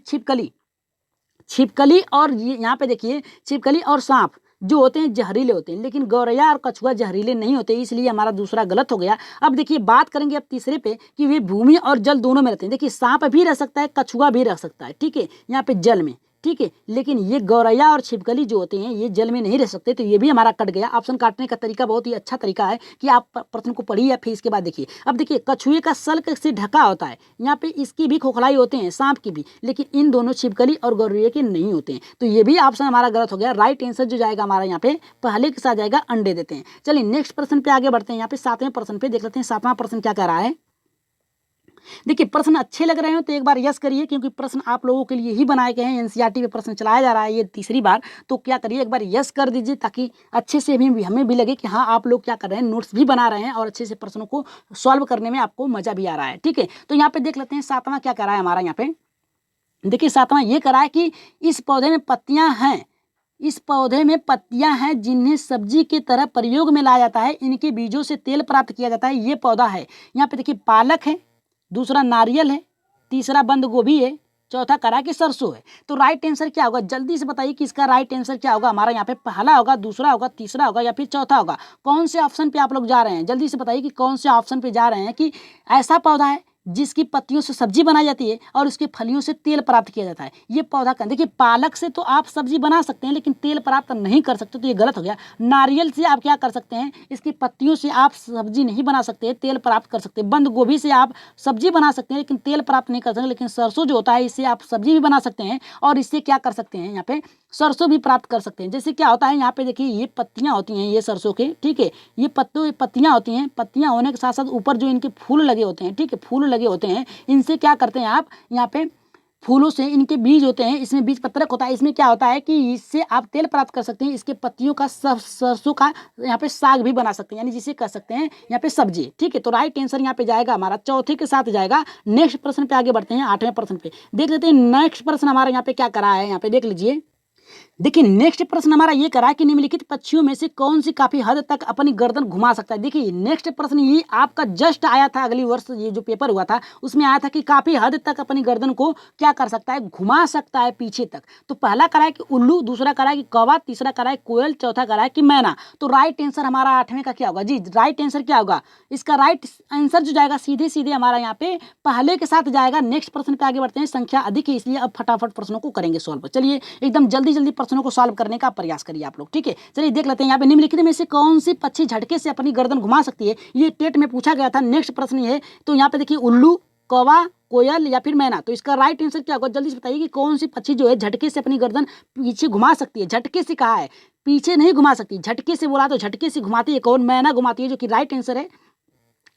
छिपकली और यहाँ पे देखिए छिपकली और सांप जो होते हैं जहरीले होते हैं, लेकिन गौरैया और कछुआ जहरीले नहीं होते, इसलिए हमारा दूसरा गलत हो गया। अब देखिए बात करेंगे अब तीसरे पे कि वे भूमि और जल दोनों में रहते हैं। देखिए सांप भी रह सकता है, कछुआ भी रह सकता है, ठीक है, यहाँ पे जल में, ठीक है। लेकिन ये गौरैया और छिपकली जो होते हैं ये जल में नहीं रह सकते, तो ये भी हमारा कट गया। ऑप्शन काटने का तरीका बहुत ही अच्छा तरीका है कि आप प्रश्न को पढ़िए या फिर इसके बाद देखिए। अब देखिए, कछुए का सल्क से ढका होता है, यहाँ पे इसकी भी खोखलाई होते हैं, सांप की भी, लेकिन इन दोनों छिपकली और गौरैया के नहीं होते हैं, तो ये भी ऑप्शन हमारा गलत हो गया। राइट आंसर जो जाएगा हमारा यहाँ पे पहले के साथ जाएगा अंडे देते हैं। चलिए नेक्स्ट प्रश्न पे आगे बढ़ते हैं। यहाँ पे 7वें प्रश्न पे देख लेते हैं 7वां प्रश्न क्या कह रहा है। देखिए, प्रश्न अच्छे लग रहे हो तो एक बार यस करिए, क्योंकि प्रश्न आप लोगों के लिए ही बनाए गए हैं। एनसीईआरटी पे प्रश्न चलाया जा रहा है ये तीसरी बार, तो क्या करिए एक बार यस कर दीजिए, ताकि अच्छे से भी हमें भी लगे कि हाँ आप लोग क्या कर रहे हैं, नोट्स भी बना रहे हैं और अच्छे से प्रश्नों को सॉल्व करने में आपको मजा भी आ रहा है। ठीक है, तो यहाँ पे देख लेते हैं 7वां क्या कर रहा है हमारा। यहाँ पे देखिए 7वां ये करा है कि इस पौधे में पत्तियां हैं, इस पौधे में पत्तियां हैं जिन्हें सब्जी की तरह प्रयोग में लाया जाता है, इनके बीजों से तेल प्राप्त किया जाता है, ये पौधा है। यहाँ पे देखिए पालक है, दूसरा नारियल है, तीसरा बंद गोभी है, चौथा करा कि सरसों है। तो राइट आंसर क्या होगा, जल्दी से बताइए कि इसका राइट आंसर क्या होगा हमारा। यहाँ पे पहला होगा, दूसरा होगा, तीसरा होगा या फिर चौथा होगा। कौन से ऑप्शन पे आप लोग जा रहे हैं, जल्दी से बताइए कि कौन से ऑप्शन पे जा रहे हैं कि ऐसा पौधा है जिसकी पत्तियों से सब्जी बनाई जाती है और उसके फलियों से तेल प्राप्त किया जाता है, ये पौधा का। देखिए पालक से तो आप सब्जी बना सकते हैं लेकिन तेल प्राप्त नहीं कर सकते, तो ये गलत हो गया। नारियल से आप क्या कर सकते हैं, इसकी पत्तियों से आप सब्जी नहीं बना सकते, तेल प्राप्त कर सकते हैं। बंद गोभी से आप सब्जी बना सकते हैं लेकिन तेल प्राप्त नहीं कर सकते, लेकिन सरसों जो होता है इससे आप सब्जी भी बना सकते हैं और इससे क्या कर सकते हैं, यहाँ पे सरसों भी प्राप्त कर सकते हैं। जैसे क्या होता है, यहाँ पे देखिए ये पत्तियां होती हैं ये सरसों के, ठीक है, ये पत्तियां होती हैं, पत्तियां होने के साथ साथ ऊपर जो इनके फूल लगे होते हैं, ठीक है, फूल लगे होते हैं, इनसे क्या करते हैं आप, यहाँ पे फूलों से इनके बीज होते हैं, इसमें बीज पत्रक होता है, इसमें क्या होता है कि इससे आप तेल प्राप्त कर सकते हैं। इसके पत्तियों का सरसों का यहाँ पे साग भी बना सकते हैं, यानी जिसे कर सकते हैं यहाँ पे सब्जी। ठीक है, तो राइट आंसर यहाँ पे जाएगा हमारा चौथे के साथ जाएगा। नेक्स्ट प्रश्न पे आगे बढ़ते हैं, 8वें प्रश्न पे देख लेते हैं। नेक्स्ट प्रश्न हमारा यहाँ पे क्या करा है, यहाँ पे देख लीजिए। देखिए नेक्स्ट प्रश्न हमारा ये करा कि निम्नलिखित पक्षियों में से कौन सी काफी हद तक अपनी गर्दन घुमा सकता है। देखिए नेक्स्ट प्रश्न ये आपका जस्ट आया था अगली वर्ष, ये जो पेपर हुआ था उसमें आया था कि काफी हद तक अपनी गर्दन को क्या कर सकता है, घुमा सकता है पीछे तक। तो पहला करा है कि उल्लू, दूसरा करा है कि कौवा, तीसरा करा है कोयल, चौथा करा है कि मैना। तो राइट आंसर हमारा 8वें का क्या होगा जी, राइट आंसर क्या होगा, इसका राइट आंसर जो जाएगा सीधे सीधे हमारा यहाँ पे पहले के साथ जाएगा। नेक्स्ट प्रश्न पे आगे बढ़ते हैं, संख्या अधिक है इसलिए अब फटाफट प्रश्नों को करेंगे सॉल्व। चलिए एकदम जल्दी जल्दी प्रश्नों को सॉल्व करने का प्रयास करिए आप लोग। ठीक है, चलिए देख लेते हैं यहाँ पे निम्नलिखित में से कौन सी पक्षी झटके से अपनी गर्दन घुमा सकती है। ये टेट में पूछा गया था। नेक्स्ट प्रश्न ये है, तो यहाँ पे देखिए उल्लू, कौवा, कोयल या फिर मैना। तो इसका राइट आंसर क्या होगा, जल्दी से बताइए कि कौन सी पक्षी जो है झटके से अपनी गर्दन पीछे घुमा सकती है। झटके से कहा है, पीछे नहीं घुमा सकती, झटके से बोला तो झटके से घुमाती है कौन, मैना घुमाती है, जो कि राइट आंसर है।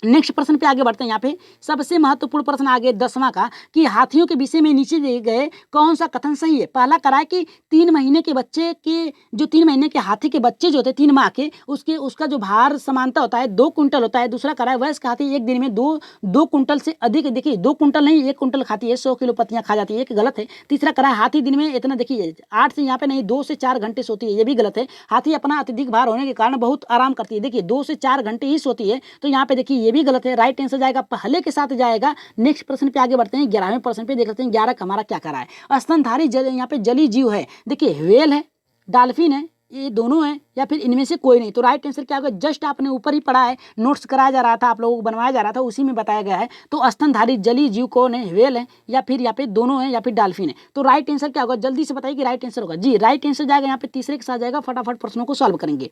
नेक्स्ट प्रश्न पे आगे बढ़ते हैं। यहाँ पे सबसे महत्वपूर्ण प्रश्न आगे 10वां का कि हाथियों के विषय में नीचे दिए गए कौन सा कथन सही है। पहला करा है कि 3 महीने के बच्चे के जो 3 महीने के हाथी के बच्चे जो होते 3 माह के, उसका जो भार समानता होता है 2 कुंटल होता है। दूसरा करा है वयस्क हाथी एक दिन में 2 कुंटल से अधिक, देखिए 2 कुंटल नहीं 1 कुंटल खाती है, 100 किलो पत्तियां खा जाती है, ये गलत है। तीसरा करा है हाथी दिन में इतना, देखिए 8 से यहाँ पे नहीं 2 से 4 घंटे सोती है, ये भी गलत है। हाथी अपना अत्यधिक भार होने के कारण बहुत आराम करती है, देखिए 2 से 4 घंटे ही सोती है, तो यहाँ पे देखिए ये भी गलत है। राइट जाएगा पहले के साथ जाएगा। नेक्स्ट प्रश्न पे आगे बढ़ते हैं, 11वें प्रश्न पे देख लेते हैं 11 का हमारा क्या करा है। स्तनधारी यहाँ पे जलीय जीव है, देखिए व्हेल है, डॉल्फिन है, ये दोनों है या फिर इनमें से कोई नहीं। तो राइट आंसर क्या होगा, जस्ट आपने ऊपर ही पढ़ा है, नोट्स कराया जा रहा था, आप लोगों को बनवाया जा रहा था, उसी में बताया गया है। तो स्तनधारी जलीय जीव कौन है, व्हेल है या फिर यहाँ पे दोनों है या फिर डॉल्फिन है। तो राइट आंसर क्या होगा, जल्दी से बताइए कि राइट आंसर होगा जी। राइट आंसर जाएगा यहाँ पे तीसरे के साथ जाएगा, फटाफट प्रश्नों को सॉल्व करेंगे।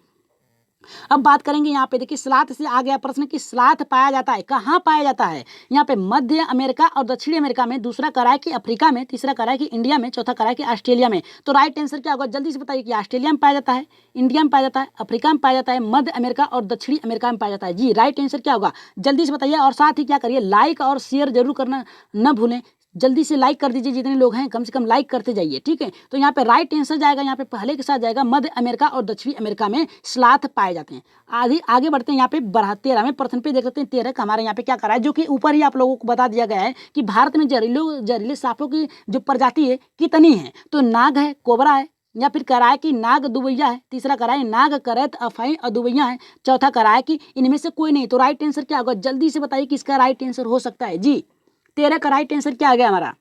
अब बात करेंगे यहाँ पे, देखिए स्लाथ से आ गया प्रश्न कि स्लाथ पाया जाता है कहाँ पाया जाता है। यहाँ पे मध्य अमेरिका और दक्षिणी अमेरिका में, दूसरा करा है कि अफ्रीका में, तीसरा करा है कि इंडिया में, चौथा करा है कि ऑस्ट्रेलिया में। तो राइट आंसर क्या होगा, जल्दी से बताइए कि ऑस्ट्रेलिया में पाया जाता है, इंडिया में पाया जाता है, अफ्रीका में पाया जाता है, मध्य अमेरिका और दक्षिणी अमेरिका में पाया जाता है जी। राइट आंसर क्या होगा, जल्दी से बताइए। और साथ ही क्या करिए, लाइक और शेयर जरूर करना न भूलें, जल्दी से लाइक कर दीजिए, जितने लोग हैं कम से कम लाइक करते जाइए। ठीक है, तो यहाँ पे राइट आंसर जाएगा, यहाँ पे पहले के साथ जाएगा, मध्य अमेरिका और दक्षिणी अमेरिका में स्लाथ पाए जाते हैं। आगे बढ़ते हैं, यहाँ पे 13वें प्रश्न पे देख लेते हैं। 13 का हमारे यहाँ पे क्या करा है, जो कि ऊपर ही आप लोगों को बता दिया गया है कि भारत में जहरीले सांपों की जो प्रजाति है कितनी है। तो नाग है, कोबरा है, या फिर कराए कि नाग दुबैया है, तीसरा कराए नाग, करैत, अफाई, अदुबैया है, चौथा कराए कि इनमें से कोई नहीं। तो राइट आंसर क्या होगा, जल्दी से बताइए कि इसका राइट आंसर हो सकता है जी। 13 का राइट आंसर क्या आ गया हमारा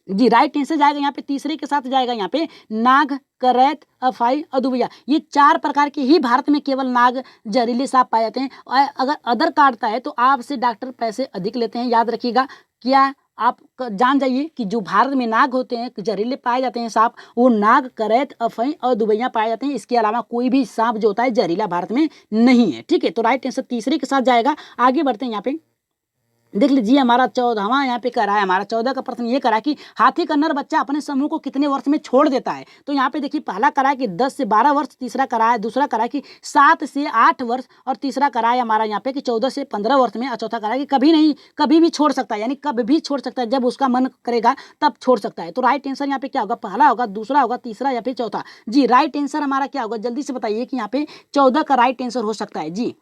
जी। राइट आंसर जाएगा यहाँ पे तीसरे के साथ जाएगा, यहाँ पे नाग, करैत, अफाई, अदुबैया, ये 4 प्रकार के ही भारत में केवल नाग जहरीले सांप पाए जाते हैं। और अगर अदर काटता है तो आपसे डॉक्टर पैसे अधिक लेते हैं, याद रखिएगा। क्या आप जान जाइए कि जो भारत में नाग होते हैं, जहरीले पाए जाते हैं सांप, वो नाग, करैत, अफई और दुबैया पाए जाते हैं। इसके अलावा कोई भी सांप जो होता है जहरीला भारत में नहीं है। ठीक है, तो राइट आंसर तीसरे के साथ जाएगा। आगे बढ़ते हैं। यहाँ पे देख लीजिए हमारा 14वां यहाँ पे कह रहा है, हमारा 14 का प्रश्न ये करा कि हाथी का नर बच्चा अपने समूह को कितने वर्ष में छोड़ देता है। तो यहाँ पे देखिए पहला करा है कि 10 से 12 वर्ष, तीसरा करा है, दूसरा करा है कि 7 से 8 वर्ष, और तीसरा करा है हमारा यहाँ पे कि 14 से 15 वर्ष में, और चौथा करा है कि कभी नहीं, कभी भी छोड़ सकता है, यानी कभी भी छोड़ सकता है, जब उसका मन करेगा तब छोड़ सकता है। तो राइट आंसर यहाँ पे क्या होगा, पहला होगा, दूसरा होगा, तीसरा या फिर चौथा। जी राइट आंसर हमारा क्या होगा, जल्दी से बताइए कि यहाँ पे 14 का राइट आंसर हो सकता है। जी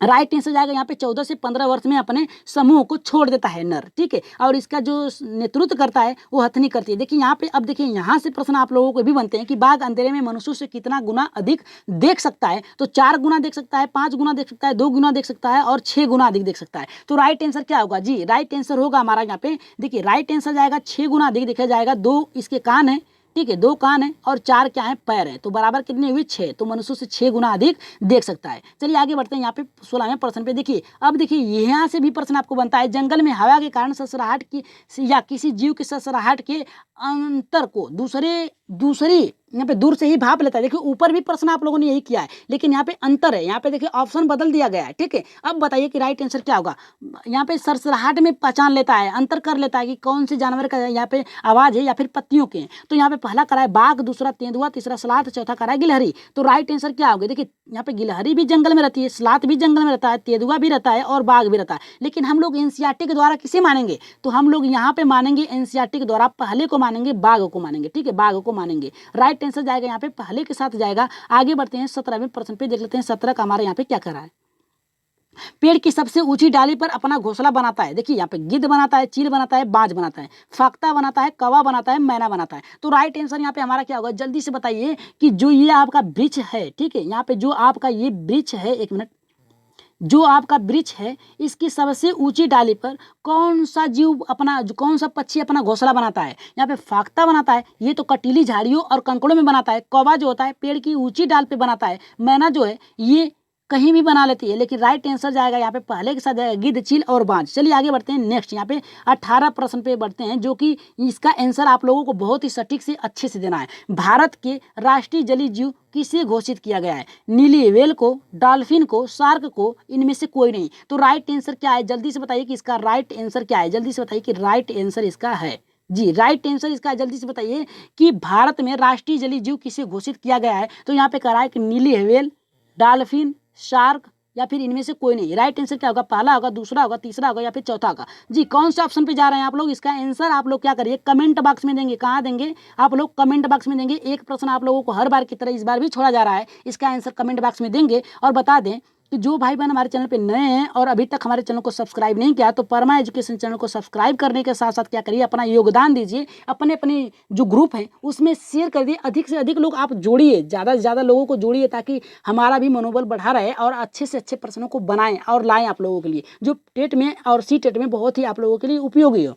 राइट आंसर जाएगा यहाँ पे 14 से 15 वर्ष में अपने समूह को छोड़ देता है नर। ठीक है, और इसका जो नेतृत्व करता है वो हथनी करती है। देखिए यहाँ पे, अब देखिए यहाँ से प्रश्न आप लोगों को भी बनते हैं कि बाघ अंधेरे में मनुष्य से कितना गुना अधिक देख सकता है। तो 4 गुना देख सकता है, 5 गुना देख सकता है, 2 गुना देख सकता है और 6 गुना अधिक देख सकता है। तो राइट आंसर क्या होगा, जी राइट आंसर होगा हमारा यहाँ पे, देखिए राइट आंसर जाएगा 6 गुना अधिक देखा जाएगा। 2 इसके कान है, ठीक है, 2 कान है और 4 क्या है, पैर है, तो बराबर कितने हुई, 6। तो मनुष्य से 6 गुना अधिक देख सकता है। चलिए आगे बढ़ते हैं। यहाँ पे 16वें प्रश्न पे देखिए, अब देखिए यहाँ से भी प्रश्न आपको बनता है, जंगल में हवा के कारण ससराहट की या किसी जीव की ससराहट के अंतर को दूसरी यहाँ पे दूर से ही भाप लेता है। देखिए ऊपर भी प्रश्न आप लोगों ने यही किया है, लेकिन यहाँ पे अंतर है। यहाँ पे देखिए ऑप्शन बदल दिया गया है। ठीक है, अब बताइए कि राइट आंसर क्या होगा। यहाँ पे सरसराहट में पहचान लेता है, अंतर कर लेता है कि कौन से जानवर का यहाँ पे आवाज है या फिर पत्तियों के। तो यहाँ पे पहला करा है बाघ, दूसरा तेंदुआ, तीसरा सलात, चौथा करा है गिलहरी। तो राइट आंसर क्या होगा, देखिए यहाँ पे गिलहरी भी जंगल में रहती है, सलात भी जंगल में रहता है, तेंदुआ भी रहता है और बाघ भी रहता है। लेकिन हम लोग एनसीईआरटी के द्वारा किसे मानेंगे, तो हम लोग यहाँ पे मानेंगे एनसीईआरटी के द्वारा पहले को मानेंगे, बाघ को मानेंगे। ठीक है, बाघ को मानेंगे। राइट आंसर जाएगा यहाँ पे पहले के साथ जाएगा। आगे बढ़ते हैं 17वें प्रश्न पे, देख लेते हैं 17 का हमारे यहाँ पे क्या कर रहा है। पेड़ की सबसे ऊंची डाली पर अपना घोंसला बनाता है। देखिए यहाँ पे गिद्ध बनाता है, चील बनाता है, बाज बनाता है, फाख्ता बनाता है, कौवा बनाता है, मैना बनाता है। तो राइट आंसर यहाँ पे हमारा क्या होगा, जल्दी से बताइए कि जो ये आपका वृक्ष है, ठीक है, यहाँ पे जो आपका ये वृक्ष है, एक मिनट, जो आपका वृक्ष है इसकी सबसे ऊंची डाली पर कौन सा जीव अपना, कौन सा पक्षी अपना घोंसला बनाता है। यहाँ पे फाख्ता बनाता है, ये तो कटीली झाड़ियों और कंकड़ों में बनाता है। कौवा जो होता है पेड़ की ऊंची डाल पे बनाता है। मैना जो है ये कहीं भी बना लेती है। लेकिन राइट आंसर जाएगा यहाँ पे पहले के साथ जाएगा गिद्ध, चील और बाज। चलिए आगे बढ़ते हैं नेक्स्ट, यहाँ पे 18 प्रश्न पे बढ़ते हैं, जो कि इसका आंसर आप लोगों को बहुत ही सटीक से अच्छे से देना है। भारत के राष्ट्रीय जलीय जीव किसे घोषित किया गया है, नीली व्हेल को, डॉल्फिन को, शार्क को, इनमें से कोई नहीं। तो राइट आंसर क्या है, जल्दी से बताइए कि इसका राइट आंसर क्या है, जल्दी से बताइए कि राइट आंसर इसका है। जी राइट आंसर इसका जल्दी से बताइए कि भारत में राष्ट्रीय जलीय जीव किसे घोषित किया गया है। तो यहाँ पे कह रहा है कि नीली व्हेल, डॉल्फिन, शार्क या फिर इनमें से कोई नहीं। राइट आंसर क्या होगा, पहला होगा, दूसरा होगा, तीसरा होगा या फिर चौथा होगा। जी कौन से ऑप्शन पे जा रहे हैं आप लोग, इसका आंसर आप लोग क्या करिए, कमेंट बॉक्स में देंगे। कहाँ देंगे आप लोग, कमेंट बॉक्स में देंगे। एक प्रश्न आप लोगों को हर बार की तरह इस बार भी छोड़ा जा रहा है, इसका आंसर कमेंट बॉक्स में देंगे। और बता दें कि जो भाई बहन हमारे चैनल पे नए हैं और अभी तक हमारे चैनल को सब्सक्राइब नहीं किया, तो परमा एजुकेशन चैनल को सब्सक्राइब करने के साथ साथ क्या करिए, अपना योगदान दीजिए, अपने अपने जो ग्रुप हैं उसमें शेयर कर दिए। अधिक से अधिक लोग आप जोड़िए, ज़्यादा से ज़्यादा लोगों को जोड़िए, ताकि हमारा भी मनोबल बढ़ा रहे और अच्छे से अच्छे प्रश्नों को बनाएं और लाएं आप लोगों के लिए, जो टेट में और सी टेट में बहुत ही आप लोगों के लिए उपयोगी हो।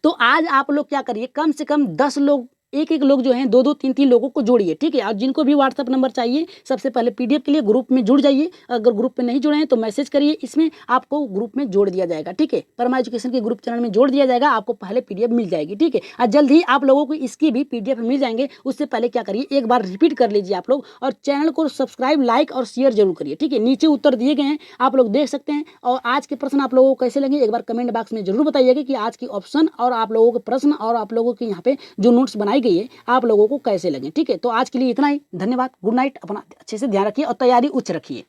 तो आज आप लोग क्या करिए, कम से कम 10 लोग, एक एक लोग जो हैं, 2 2 3 3 लोगों को जोड़िए। ठीक है, और जिनको भी व्हाट्सअप नंबर चाहिए सबसे पहले पीडीएफ के लिए ग्रुप में जुड़ जाइए। अगर ग्रुप में नहीं जुड़े हैं तो मैसेज करिए, इसमें आपको ग्रुप में जोड़ दिया जाएगा। ठीक है, परमा एजुकेशन के ग्रुप चैनल में जोड़ दिया जाएगा, आपको पहले पीडीएफ मिल जाएगी। ठीक है, और जल्द ही आप लोगों को इसकी भी पीडीएफ मिल जाएंगे। उससे पहले क्या करिए, एक बार रिपीट कर लीजिए आप लोग, और चैनल को सब्सक्राइब, लाइक और शेयर जरूर करिए। ठीक है, नीचे उत्तर दिए गए हैं, आप लोग देख सकते हैं। और आज के प्रश्न आप लोगों को कैसे लगे एक बार कमेंट बॉक्स में जरूर बताइएगा कि आज की ऑप्शन और आप लोगों के प्रश्न और आप लोगों के यहाँ पे जो नोट्स बनाई गई है आप लोगों को कैसे लगे। ठीक है, तो आज के लिए इतना ही, धन्यवाद, गुड नाइट, अपना अच्छे से ध्यान रखिए और तैयारी उच्च रखिए।